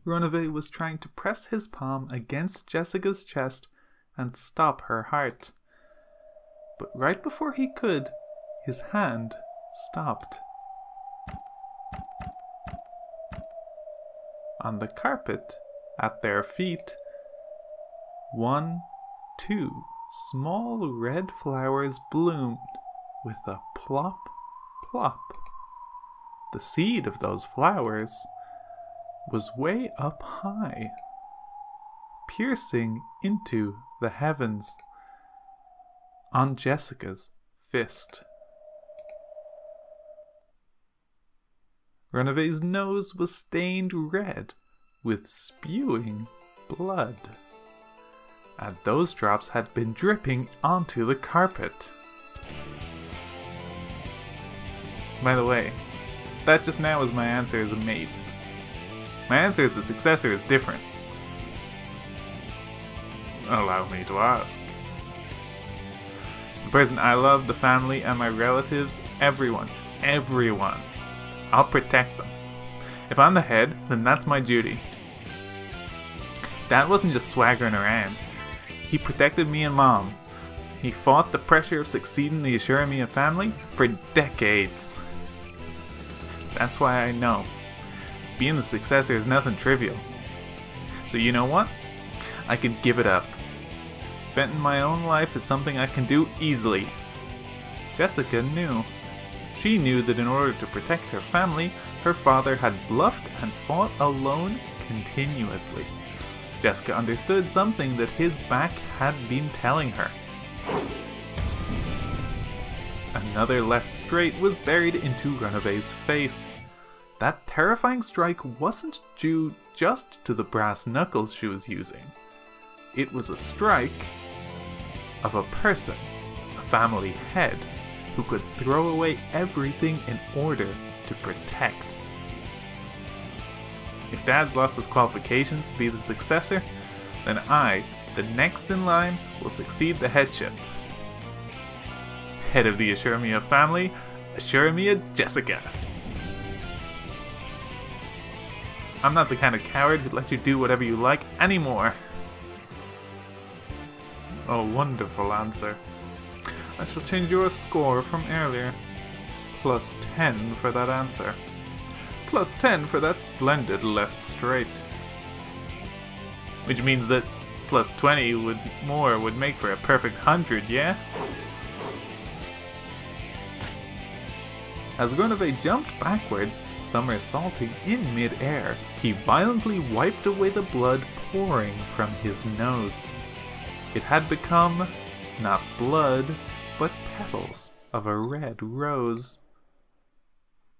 Runaway was trying to press his palm against Jessica's chest and stop her heart. But right before he could, his hand stopped. On the carpet, at their feet, 1, 2 small red flowers bloomed with a plop, plop. The seed of those flowers was way up high, piercing into the heavens on Jessica's fist. Runaway's nose was stained red with spewing blood. and those drops had been dripping onto the carpet. By the way, that just now was my answer as a mate. My answer as the successor is different. Allow me to ask. The person I love, the family, and my relatives, everyone. I'll protect them. If I'm the head, then that's my duty. Dad wasn't just swaggering around. He protected me and Mom. He fought the pressure of succeeding the Higurashi family for decades. That's why I know being the successor is nothing trivial. So you know what? I could give it up. Venting my own life is something I can do easily. Jessica knew. She knew that in order to protect her family, her father had bluffed and fought alone continuously. Jessica understood something that his back had been telling her. Another left straight was buried into Runaways' face. That terrifying strike wasn't due just to the brass knuckles she was using. It was a strike of a person, a family head, who could throw away everything in order to protect. If Dad's lost his qualifications to be the successor, then I, the next in line, will succeed the headship. Head of the Higurashi family, Higurashi Jessica. I'm not the kind of coward who'd let you do whatever you like anymore. A wonderful answer. I shall change your score from earlier. Plus 10 for that answer. Plus 10 for that splendid left straight. Which means that plus 20 would make for a perfect 100, yeah? As Runaway jumped backwards, somersaulting in mid-air, he violently wiped away the blood pouring from his nose. It had become not blood, but petals of a red rose.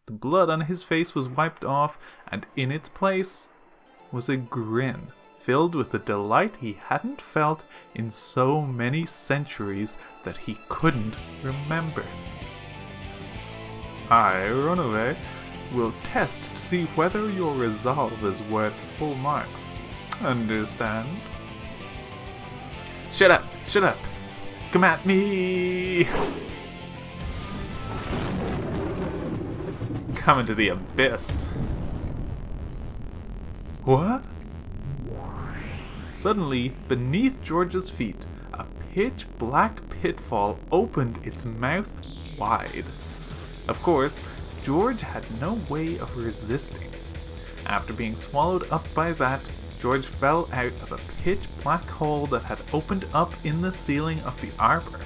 The blood on his face was wiped off, and in its place was a grin filled with a delight he hadn't felt in so many centuries that he couldn't remember. I, Runaway, will test to see whether your resolve is worth full marks. Understand? Shut up! Shut up! Come at me! Come into the abyss. What? Suddenly, beneath George's feet, a pitch-black pitfall opened its mouth wide. Of course, George had no way of resisting. After being swallowed up by that, George fell out of a pitch-black hole that had opened up in the ceiling of the arbor.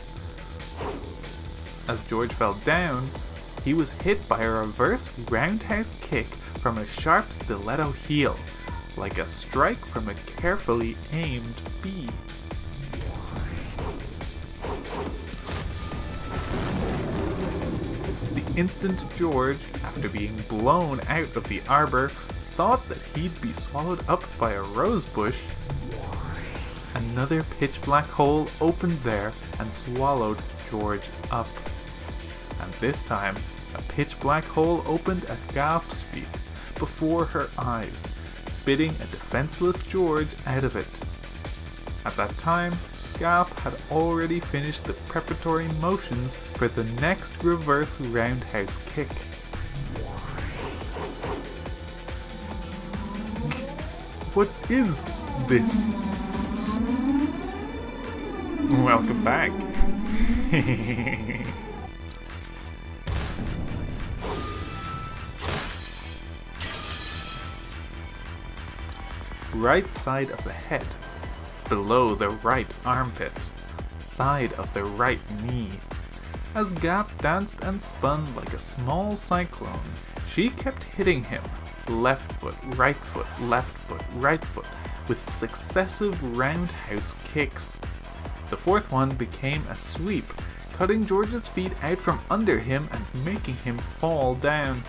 As George fell down, he was hit by a reverse roundhouse kick from a sharp stiletto heel, like a strike from a carefully aimed bee. The instant George, after being blown out of the arbor, thought that he'd be swallowed up by a rose bush, another pitch-black hole opened there and swallowed George up. And this time, a pitch-black hole opened at Gap's feet, before her eyes, spitting a defenseless George out of it. At that time, Gap had already finished the preparatory motions for the next reverse roundhouse kick. What is this? Welcome back. Right side of the head, below the right armpit, side of the right knee. As Gap danced and spun like a small cyclone, she kept hitting him, left foot, right foot, right foot, with successive roundhouse kicks. The fourth one became a sweep, cutting George's feet out from under him and making him fall down.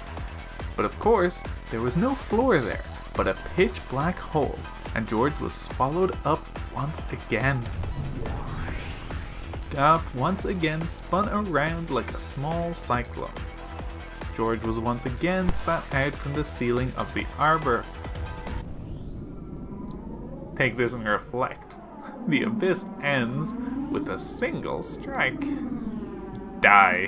But of course, there was no floor there, but a pitch black hole, and George was swallowed up once again. Gap once again spun around like a small cyclone. George was once again spat out from the ceiling of the arbor. Take this and reflect. The abyss ends with a single strike. Die.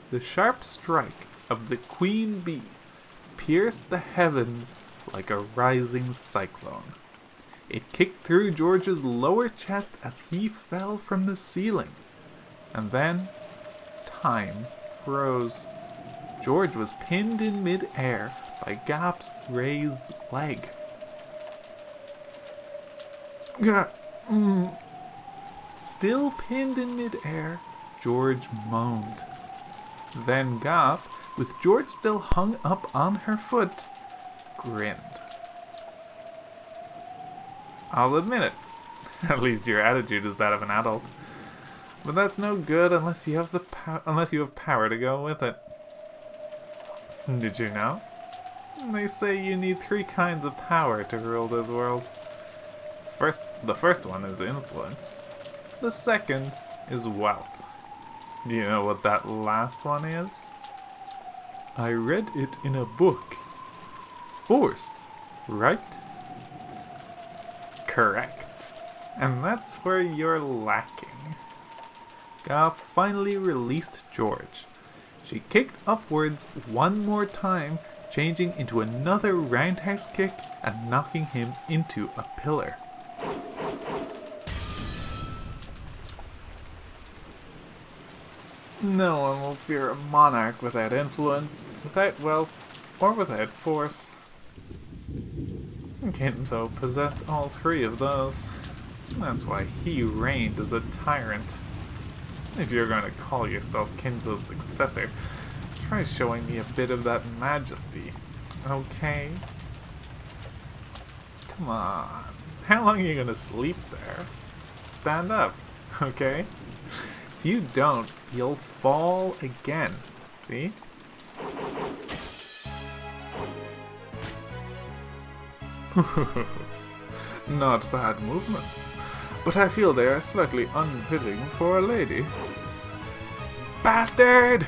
The sharp strike of the queen bee pierced the heavens like a rising cyclone. It kicked through George's lower chest as he fell from the ceiling. And then, time froze. George was pinned in mid-air by Gap's raised leg. Still pinned in mid-air, George moaned. Then Gap, with George still hung up on her foot, grinned. I'll admit it. At least your attitude is that of an adult. But that's no good unless you have power to go with it. Did you know? They say you need 3 kinds of power to rule this world. The first one is influence. The second is wealth. Do you know what that last one is? I read it in a book. Force, right? Correct. And that's where you're lacking. Gap finally released George. She kicked upwards one more time, changing into another roundhouse kick and knocking him into a pillar. No one will fear a monarch without influence, without wealth, or without force. Kinzo possessed all 3 of those. That's why he reigned as a tyrant. If you're going to call yourself Kinzo's successor, try showing me a bit of that majesty, okay? Come on, how long are you going to sleep there? Stand up, okay? If you don't, you'll fall again, see? Not bad movement, but I feel they are slightly unfitting for a lady. Bastard!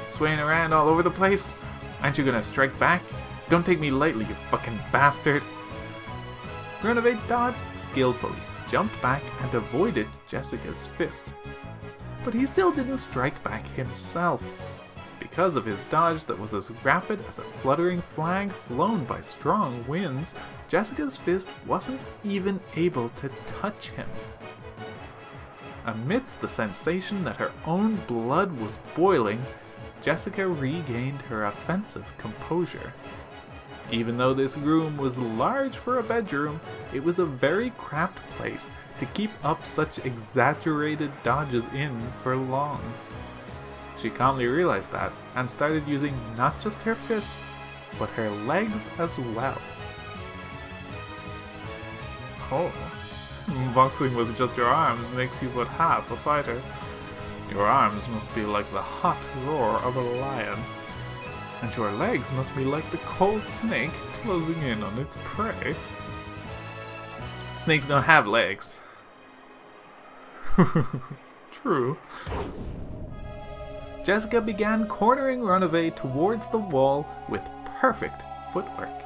Swaying around all over the place? Aren't you gonna strike back? Don't take me lightly, you fucking bastard! Renove dodged skillfully, jumped back, and avoided Jessica's fist. But he still didn't strike back himself. Because of his dodge that was as rapid as a fluttering flag flown by strong winds, Jessica's fist wasn't even able to touch him. Amidst the sensation that her own blood was boiling, Jessica regained her offensive composure. Even though this room was large for a bedroom, it was a very cramped place to keep up such exaggerated dodges in for long. She calmly realized that, and started using not just her fists, but her legs as well. Oh, boxing with just your arms makes you but half a fighter. Your arms must be like the hot roar of a lion, and your legs must be like the cold snake closing in on its prey. Snakes don't have legs. True. Jessica began cornering Renove towards the wall with perfect footwork.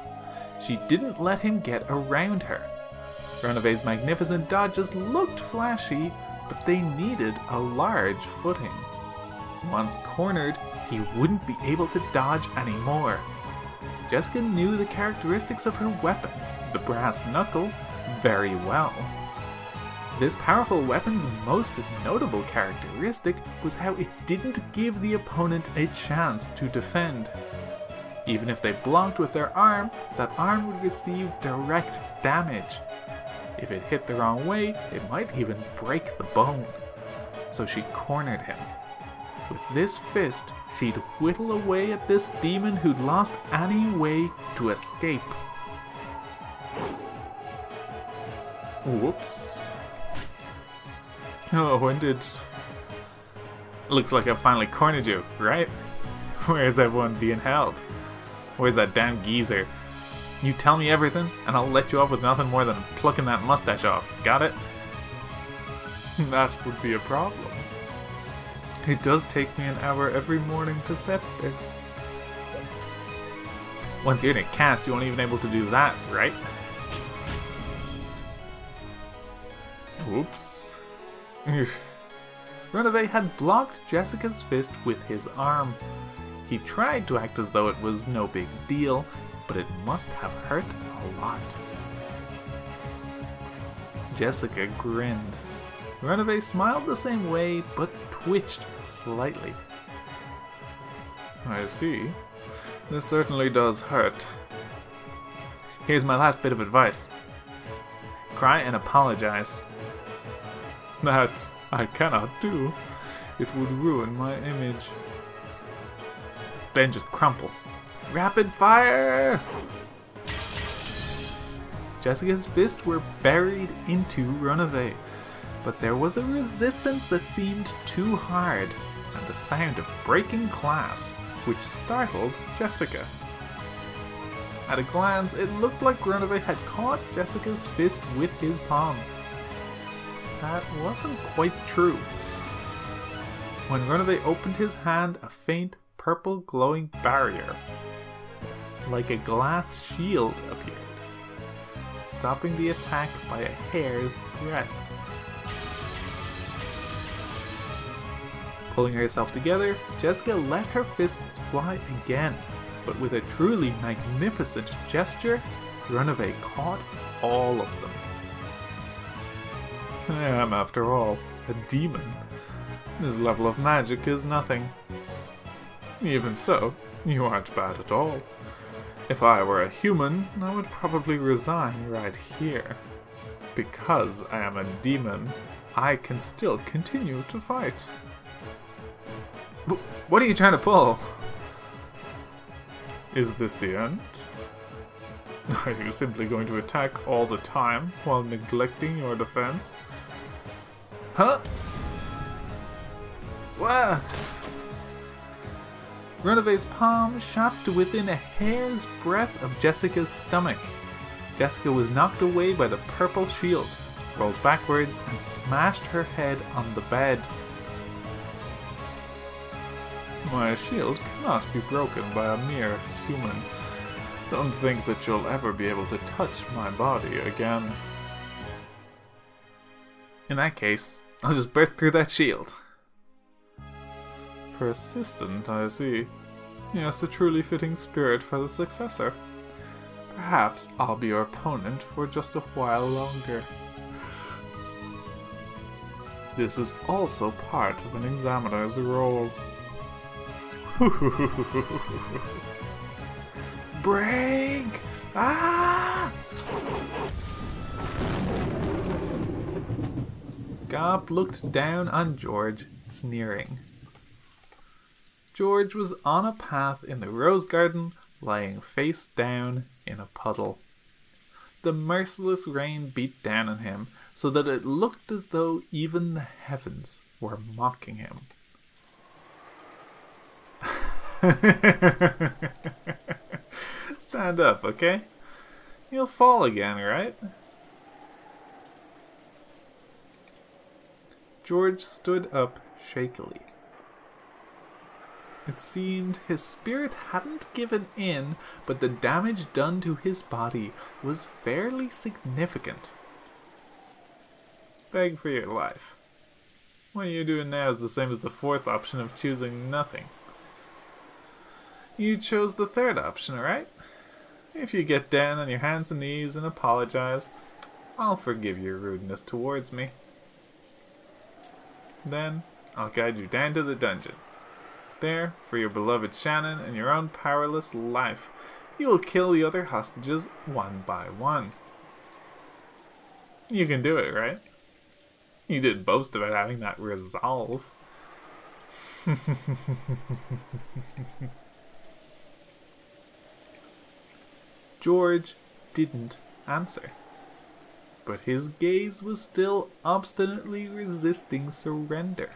She didn't let him get around her. Renove's magnificent dodges looked flashy, but they needed a large footing. Once cornered, he wouldn't be able to dodge anymore. Jessica knew the characteristics of her weapon, the brass knuckle, very well. This powerful weapon's most notable characteristic was how it didn't give the opponent a chance to defend. Even if they blocked with their arm, that arm would receive direct damage. If it hit the wrong way, it might even break the bone. So she cornered him. With this fist, she'd whittle away at this demon who'd lost any way to escape. Whoops. Oh, when did... Looks like I finally cornered you, right? Where's everyone being held? Where's that damn geezer? You tell me everything, and I'll let you off with nothing more than plucking that mustache off. Got it? That would be a problem. It does take me an hour every morning to set this. Once you're in a cast, you won't even able to do that, right? Whoops. Runaway had blocked Jessica's fist with his arm. He tried to act as though it was no big deal, but it must have hurt a lot. Jessica grinned. Runaway smiled the same way, but twitched slightly. I see. This certainly does hurt. Here's my last bit of advice. Cry and apologize. That I cannot do. It would ruin my image. Then just crumple. Rapid fire! Jessica's fists were buried into Runaway, but there was a resistance that seemed too hard, and the sound of breaking glass, which startled Jessica. At a glance, it looked like Runaway had caught Jessica's fist with his palm. That wasn't quite true. When Runaway opened his hand, a faint, purple glowing barrier, like a glass shield, appeared, stopping the attack by a hair's breadth. Pulling herself together, Jessica let her fists fly again, but with a truly magnificent gesture, Runaway caught all of them. I am, after all, a demon. This level of magic is nothing. Even so, you aren't bad at all. If I were a human, I would probably resign right here. Because I am a demon, I can still continue to fight. What are you trying to pull? Is this the end? Are you simply going to attack all the time while neglecting your defense? Huh? What? Runaway's palm shot to within a hair's breadth of Jessica's stomach. Jessica was knocked away by the purple shield, rolled backwards, and smashed her head on the bed. My shield cannot be broken by a mere human. Don't think that you'll ever be able to touch my body again. In that case, I'll just burst through that shield. Persistent, I see. Yes, a truly fitting spirit for the successor. Perhaps I'll be your opponent for just a while longer. This is also part of an examiner's role. Break! Ah! Gob looked down on George, sneering. George was on a path in the rose garden, lying face down in a puddle. The merciless rain beat down on him, so that it looked as though even the heavens were mocking him. Stand up, okay? You'll fall again, right? George stood up shakily. It seemed his spirit hadn't given in, but the damage done to his body was fairly significant. Beg for your life. What you're doing now is the same as the fourth option of choosing nothing. You chose the third option, right? If you get down on your hands and knees and apologize, I'll forgive your rudeness towards me. Then, I'll guide you down to the dungeon. There, for your beloved Shannon and your own powerless life, you will kill the other hostages one by one. You can do it, right? You did boast about having that resolve. George didn't answer, but his gaze was still obstinately resisting surrender.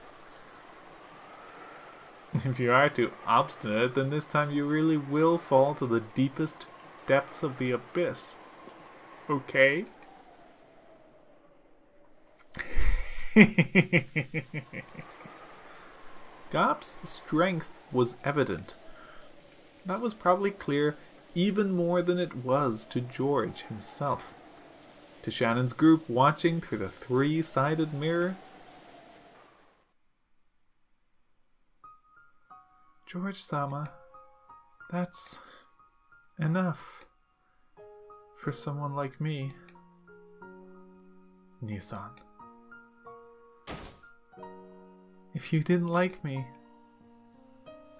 If you are too obstinate, then this time you really will fall to the deepest depths of the abyss. Okay? Gop's strength was evident. That was probably clear even more than it was to George himself. To Shannon's group watching through the three-sided mirror, George-sama, that's enough for someone like me. Nisan. If you didn't like me,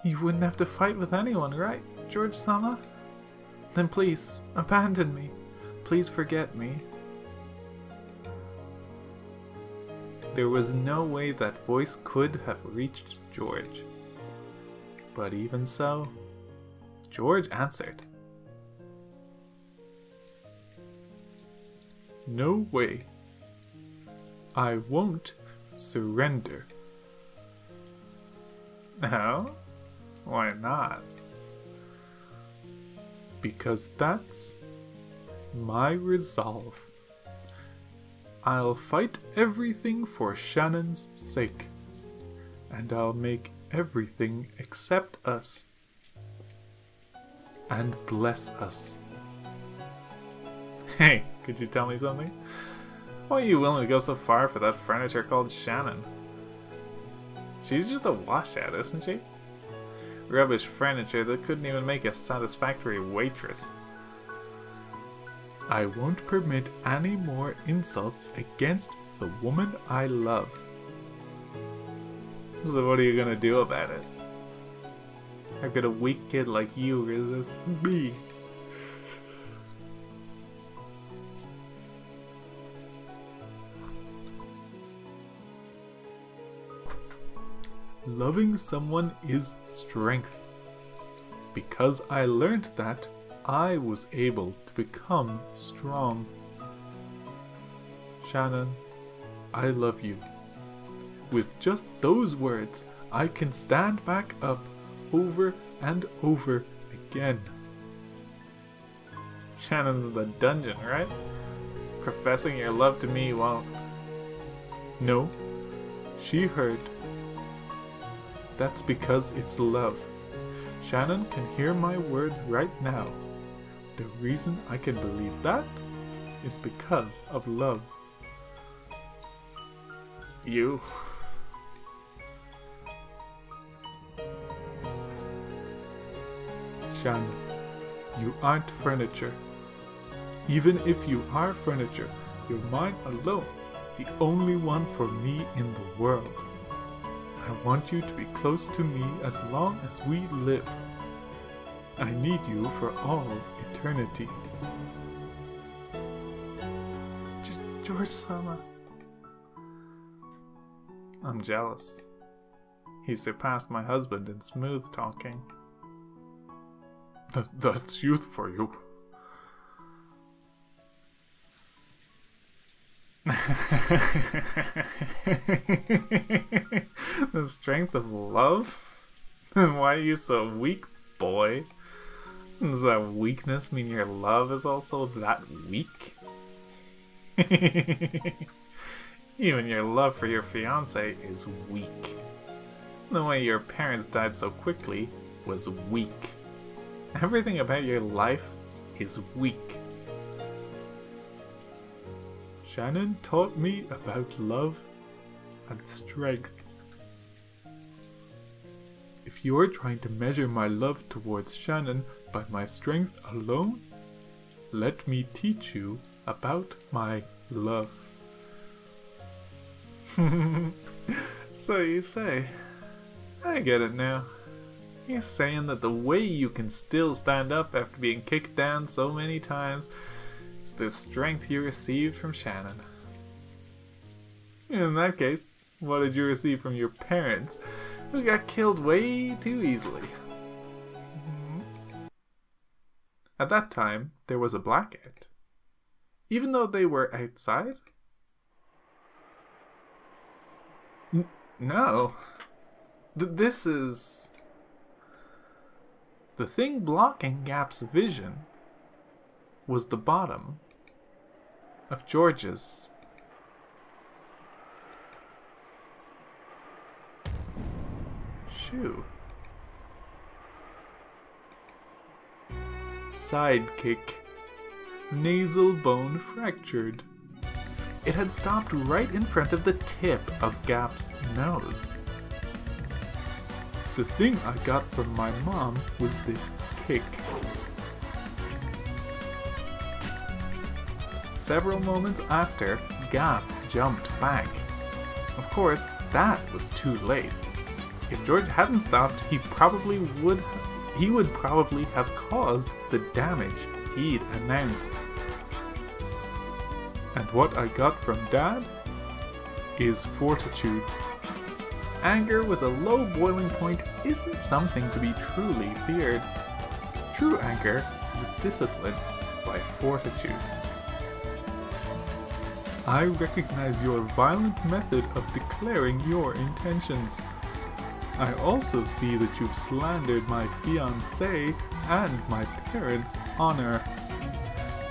you wouldn't have to fight with anyone, right, George-sama? Then please, abandon me. Please forget me. There was no way that voice could have reached George. But even so, George answered. No way. I won't surrender. No? Why not? Because that's my resolve. I'll fight everything for Shannon's sake. And I'll make everything accept us. And bless us. Hey, could you tell me something? Why are you willing to go so far for that furniture called Shannon? She's just a washout, isn't she? Rubbish furniture that couldn't even make a satisfactory waitress. I won't permit any more insults against the woman I love. So what are you gonna do about it? How could a weak kid like you resist me? Loving someone is strength. Because I learned that, I was able to become strong. Shannon, I love you. With just those words, I can stand back up over and over again. Shannon's in the dungeon, right? Professing your love to me won't. No, she heard. That's because it's love. Shannon can hear my words right now. The reason I can believe that is because of love. You. Shannon, you aren't furniture. Even if you are furniture, you're mine alone, the only one for me in the world. I want you to be close to me as long as we live. I need you for all eternity. George-sama. I'm jealous. He surpassed my husband in smooth talking. That's youth for you. The strength of love? Then why are you so weak, boy? Does that weakness mean your love is also that weak? Even your love for your fiancé is weak. The way your parents died so quickly was weak. Everything about your life is weak. Shannon taught me about love and strength. If you're trying to measure my love towards Shannon by my strength alone, let me teach you about my love. So you say. I get it now. You're saying that the way you can still stand up after being kicked down so many times is the strength you received from Shannon. In that case, what did you receive from your parents who got killed way too easily. At that time, there was a blackout. Even though they were outside? No. This is... The thing blocking Gap's vision was the bottom of George's shoe. Sidekick. Nasal bone fractured. It had stopped right in front of the tip of Gap's nose. The thing I got from my mom was this kick. Several moments after, Gap jumped back. Of course, that was too late. If George hadn't stopped, he would probably have caused the damage he'd announced. And what I got from Dad is fortitude. Anger with a low boiling point isn't something to be truly feared. True anger is disciplined by fortitude. I recognize your violent method of declaring your intentions. I also see that you've slandered my fiancé and my parents' honor.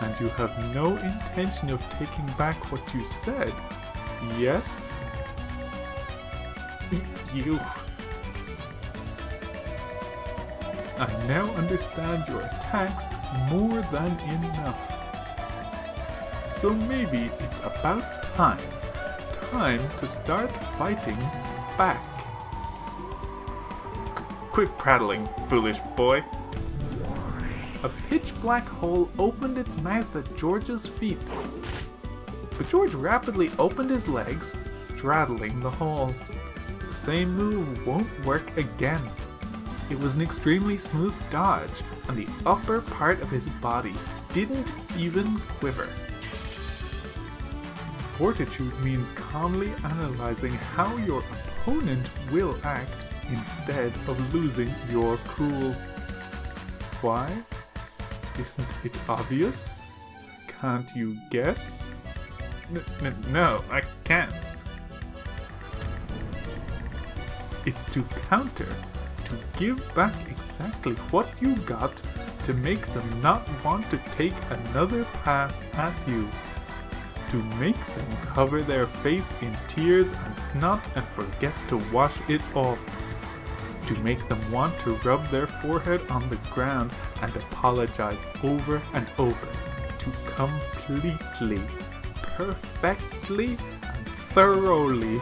And you have no intention of taking back what you said, yes? You... I now understand your attacks more than enough. So maybe it's about time to start fighting back. Quit prattling, foolish boy. A pitch-black hole opened its mouth at George's feet. But George rapidly opened his legs, straddling the hole. The same move won't work again. It was an extremely smooth dodge, and the upper part of his body didn't even quiver. Fortitude means calmly analyzing how your opponent will act instead of losing your cool. Why? Isn't it obvious? Can't you guess? No, I can't. It's to counter, to give back exactly what you got, to make them not want to take another pass at you. To make them cover their face in tears and snot and forget to wash it off. To make them want to rub their forehead on the ground and apologize over and over. To completely, perfectly, and thoroughly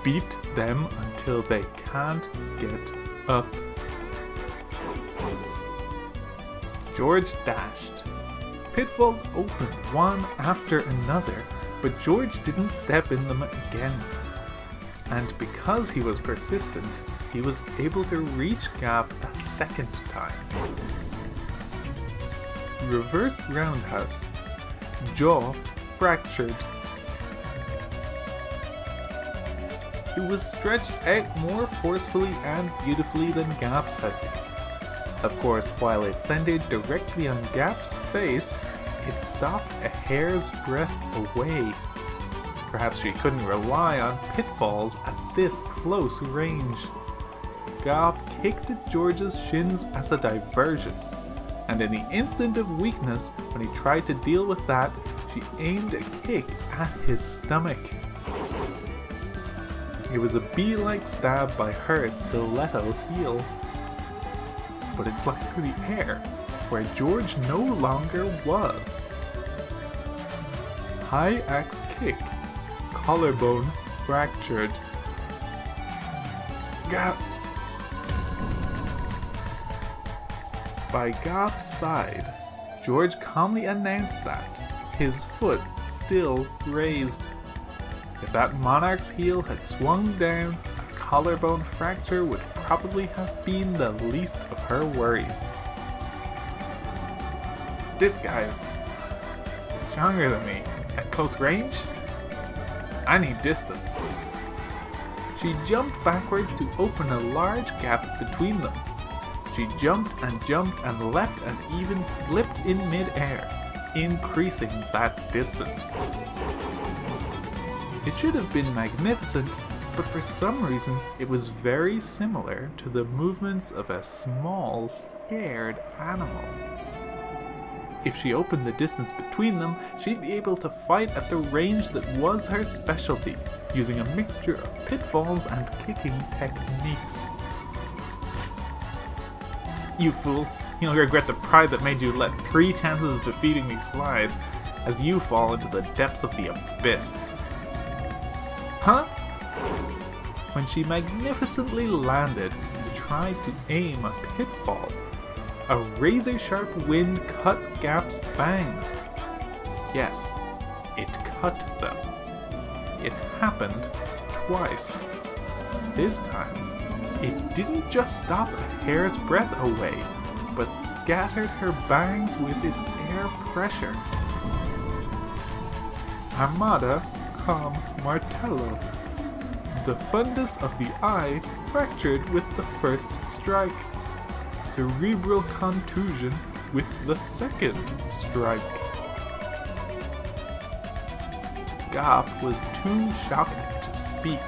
beat them until they can't get up. George dashed. Pitfalls opened one after another, but George didn't step in them again. And because he was persistent, he was able to reach Gap a second time. Reverse roundhouse. Jaw fractured. It was stretched out more forcefully and beautifully than Gap's had been. Of course, while it centered directly on Gap's face, it stopped a hair's breadth away. Perhaps she couldn't rely on pitfalls at this close range. Gap kicked at George's shins as a diversion, and in the instant of weakness, when he tried to deal with that, she aimed a kick at his stomach. It was a bee-like stab by her stiletto heel. But it sliced through the air, where George no longer was. High axe kick. Collarbone fractured. Gap. By Gap's side, George calmly announced that, his foot still raised. If that monarch's heel had swung down, a collarbone fracture would probably have been the least of her worries. This guy's stronger than me. At close range? I need distance. She jumped backwards to open a large gap between them. She jumped and leapt and even flipped in mid-air, increasing that distance. It should have been magnificent, but for some reason it was very similar to the movements of a small, scared animal. If she opened the distance between them, she'd be able to fight at the range that was her specialty, using a mixture of pitfalls and kicking techniques. You fool, you'll regret the pride that made you let 3 chances of defeating me slide, as you fall into the depths of the abyss. Huh? When she magnificently landed and tried to aim a pitfall, a razor-sharp wind cut Gap's bangs. Yes, it cut them. It happened twice. This time, it didn't just stop a hair's breadth away, but scattered her bangs with its air pressure. Armada cum martello. The fundus of the eye fractured with the first strike. Cerebral contusion with the second strike. Gap was too shocked to speak.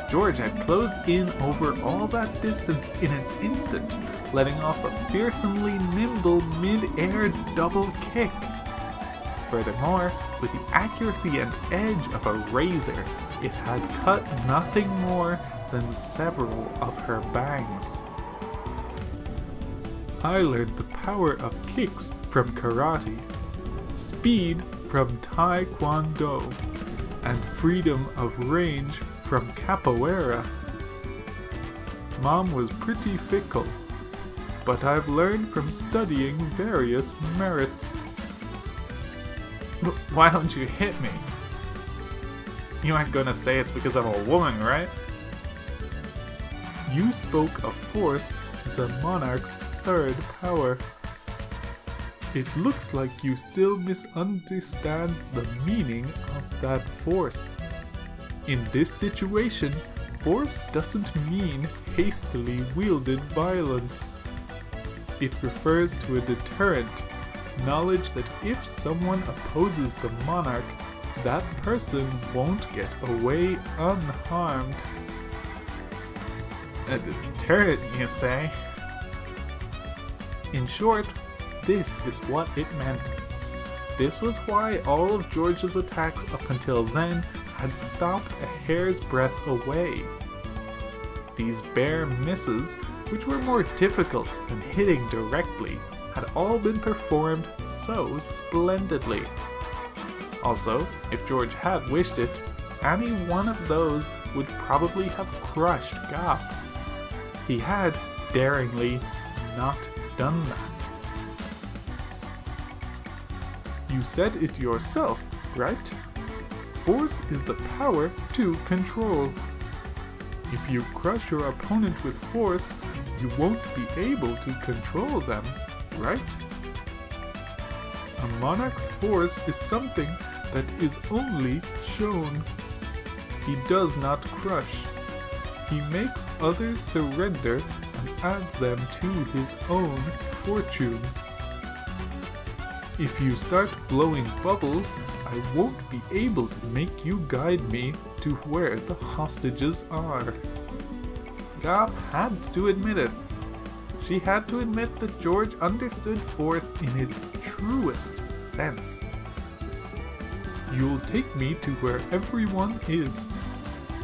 George had closed in over all that distance in an instant, letting off a fearsomely nimble mid-air double kick. Furthermore, with the accuracy and edge of a razor, it had cut nothing more than several of her bangs. I learned the power of kicks from karate, speed from taekwondo, and freedom of range from capoeira. Mom was pretty fickle, but I've learned from studying various merits. Why don't you hit me? You aren't gonna say it's because I'm a woman, right? You spoke of force as a monarch's third power. It looks like you still misunderstand the meaning of that force. In this situation, force doesn't mean hastily wielded violence. It refers to a deterrent, knowledge that if someone opposes the monarch, that person won't get away unharmed. A deterrent, you say? In short, this is what it meant. This was why all of George's attacks up until then had stopped a hair's breadth away. These bare misses, which were more difficult than hitting directly, had all been performed so splendidly. Also, if George had wished it, any one of those would probably have crushed Gap. He had, daringly, not done that. You said it yourself, right? Force is the power to control. If you crush your opponent with force, you won't be able to control them, right? A monarch's force is something that is only shown. He does not crush. He makes others surrender and adds them to his own fortune. If you start blowing bubbles, I won't be able to make you guide me to where the hostages are. Gap had to admit it. She had to admit that George understood force in its truest sense. You'll take me to where everyone is.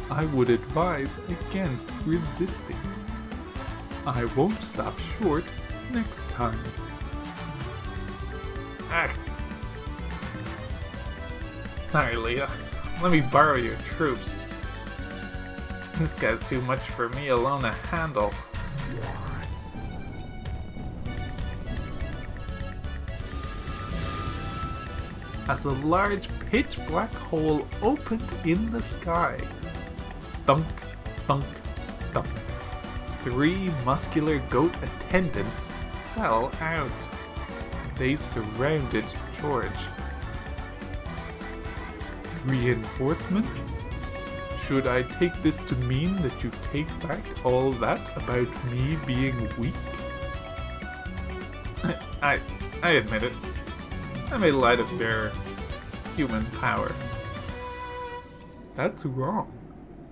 I would advise against resisting. I won't stop short next time. Ah. Sorry, Leah. Let me borrow your troops. This guy's too much for me alone to handle. As a large pitch-black hole opened in the sky. Thunk, thunk, thunk. 3 muscular goat attendants fell out. They surrounded George. Reinforcements? Should I take this to mean that you take back all that about me being weak? I admit it. I made light of your human power. That's wrong.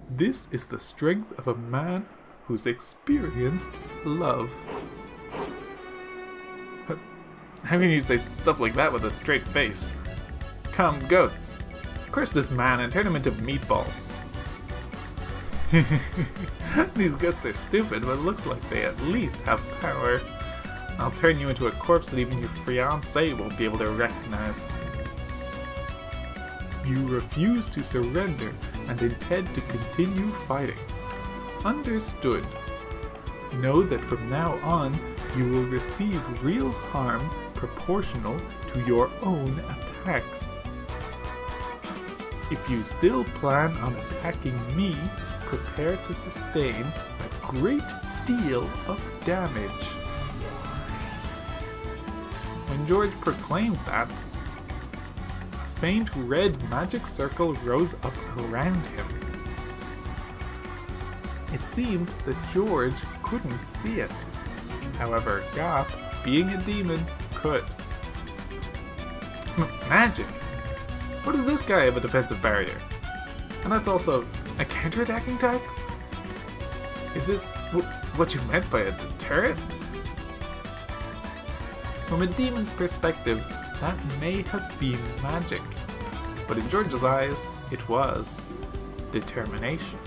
This is the strength of a man who's experienced love. How can you say stuff like that with a straight face? Come, goats. Curse this man and turn him into meatballs. These goats are stupid, but it looks like they at least have power. I'll turn you into a corpse that even your fiancé won't be able to recognize. You refuse to surrender and intend to continue fighting. Understood. Know that from now on, you will receive real harm proportional to your own attacks. If you still plan on attacking me, prepare to sustain a great deal of damage. When George proclaimed that, a faint red magic circle rose up around him. It seemed that George couldn't see it. However, Gap, being a demon, could. Magic? What does this guy have a defensive barrier? And that's also a counterattacking type? Is this what you meant by a deterrent? From a demon's perspective, that may have been magic, but in George's eyes, it was determination.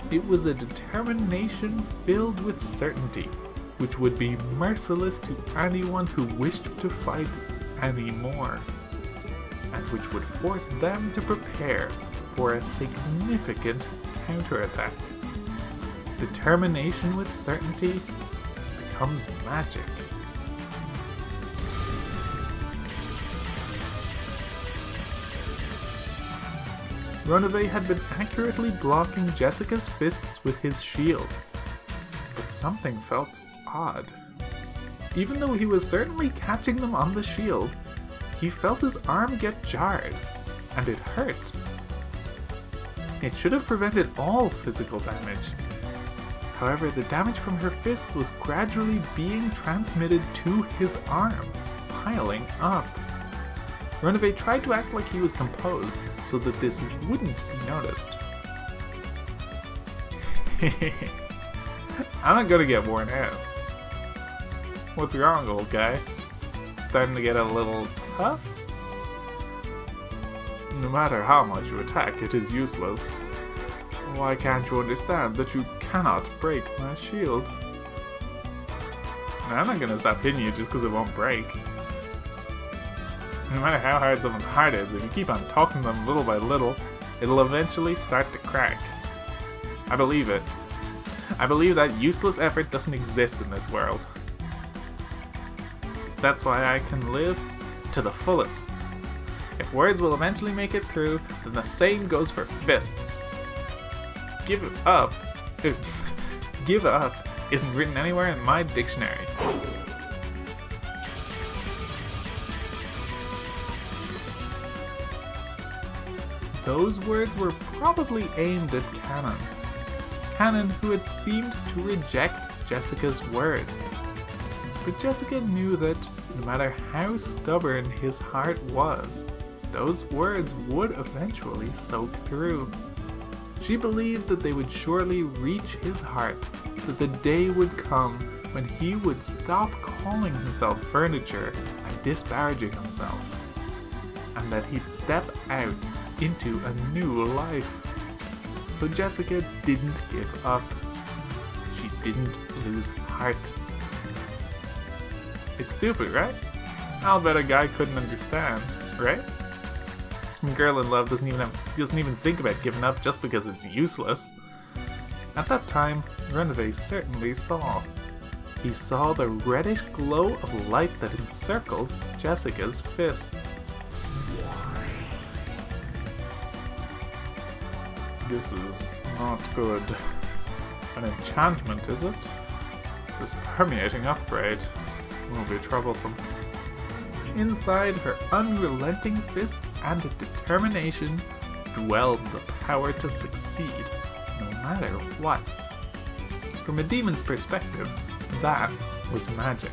It was a determination filled with certainty, which would be merciless to anyone who wished to fight anymore, and which would force them to prepare for a significant counterattack. Determination with certainty becomes magic. Runaway had been accurately blocking Jessica's fists with his shield, but something felt odd. Even though he was certainly catching them on the shield, he felt his arm get jarred, and it hurt. It should have prevented all physical damage. However, the damage from her fists was gradually being transmitted to his arm, piling up. Runaway tried to act like he was composed so that this wouldn't be noticed. I'm not gonna get worn out. What's wrong, old guy? Starting to get a little tough? No matter how much you attack, it is useless. Why can't you understand that you cannot break my shield? Now, I'm not gonna stop hitting you just because it won't break. No matter how hard someone's heart is, if you keep on talking to them little by little, it'll eventually start to crack. I believe it. I believe that useless effort doesn't exist in this world. That's why I can live to the fullest. If words will eventually make it through, then the same goes for fists. Give up. Give up isn't written anywhere in my dictionary. Those words were probably aimed at Cannon. Cannon, who had seemed to reject Jessica's words. But Jessica knew that, no matter how stubborn his heart was, those words would eventually soak through. She believed that they would surely reach his heart, that the day would come when he would stop calling himself furniture and disparaging himself, and that he'd step out into a new life. So Jessica didn't give up. She didn't lose heart. It's stupid, right? I'll bet a guy couldn't understand, right? A girl in love doesn't even think about giving up just because it's useless. At that time, Runaway certainly saw. He saw the reddish glow of light that encircled Jessica's fists. This is not good. An enchantment, is it? This permeating upgrade will be troublesome. Inside her unrelenting fists and determination, dwelled the power to succeed, no matter what. From a demon's perspective, that was magic.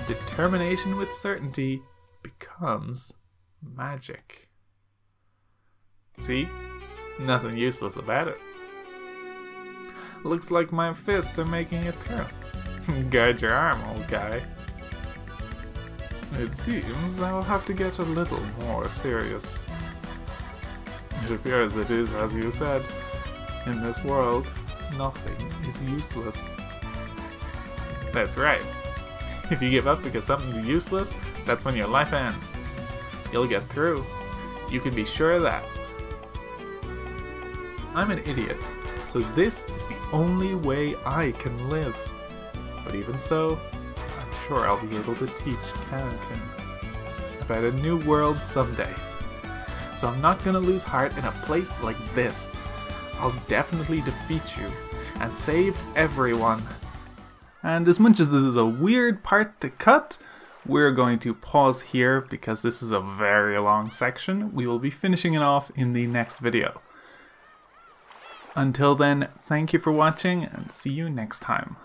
Determination with certainty becomes magic. See? Nothing useless about it. Looks like my fists are making a turn. Guide your arm, old guy. It seems I'll have to get a little more serious. It appears it is as you said. In this world, nothing is useless. That's right. If you give up because something's useless, that's when your life ends. You'll get through. You can be sure of that. I'm an idiot, so this is the only way I can live. But even so, I'm sure I'll be able to teach Kanakin about a new world someday. So I'm not gonna lose heart in a place like this. I'll definitely defeat you and save everyone. And as much as this is a weird part to cut, we're going to pause here because this is a very long section. We will be finishing it off in the next video. Until then, thank you for watching and see you next time.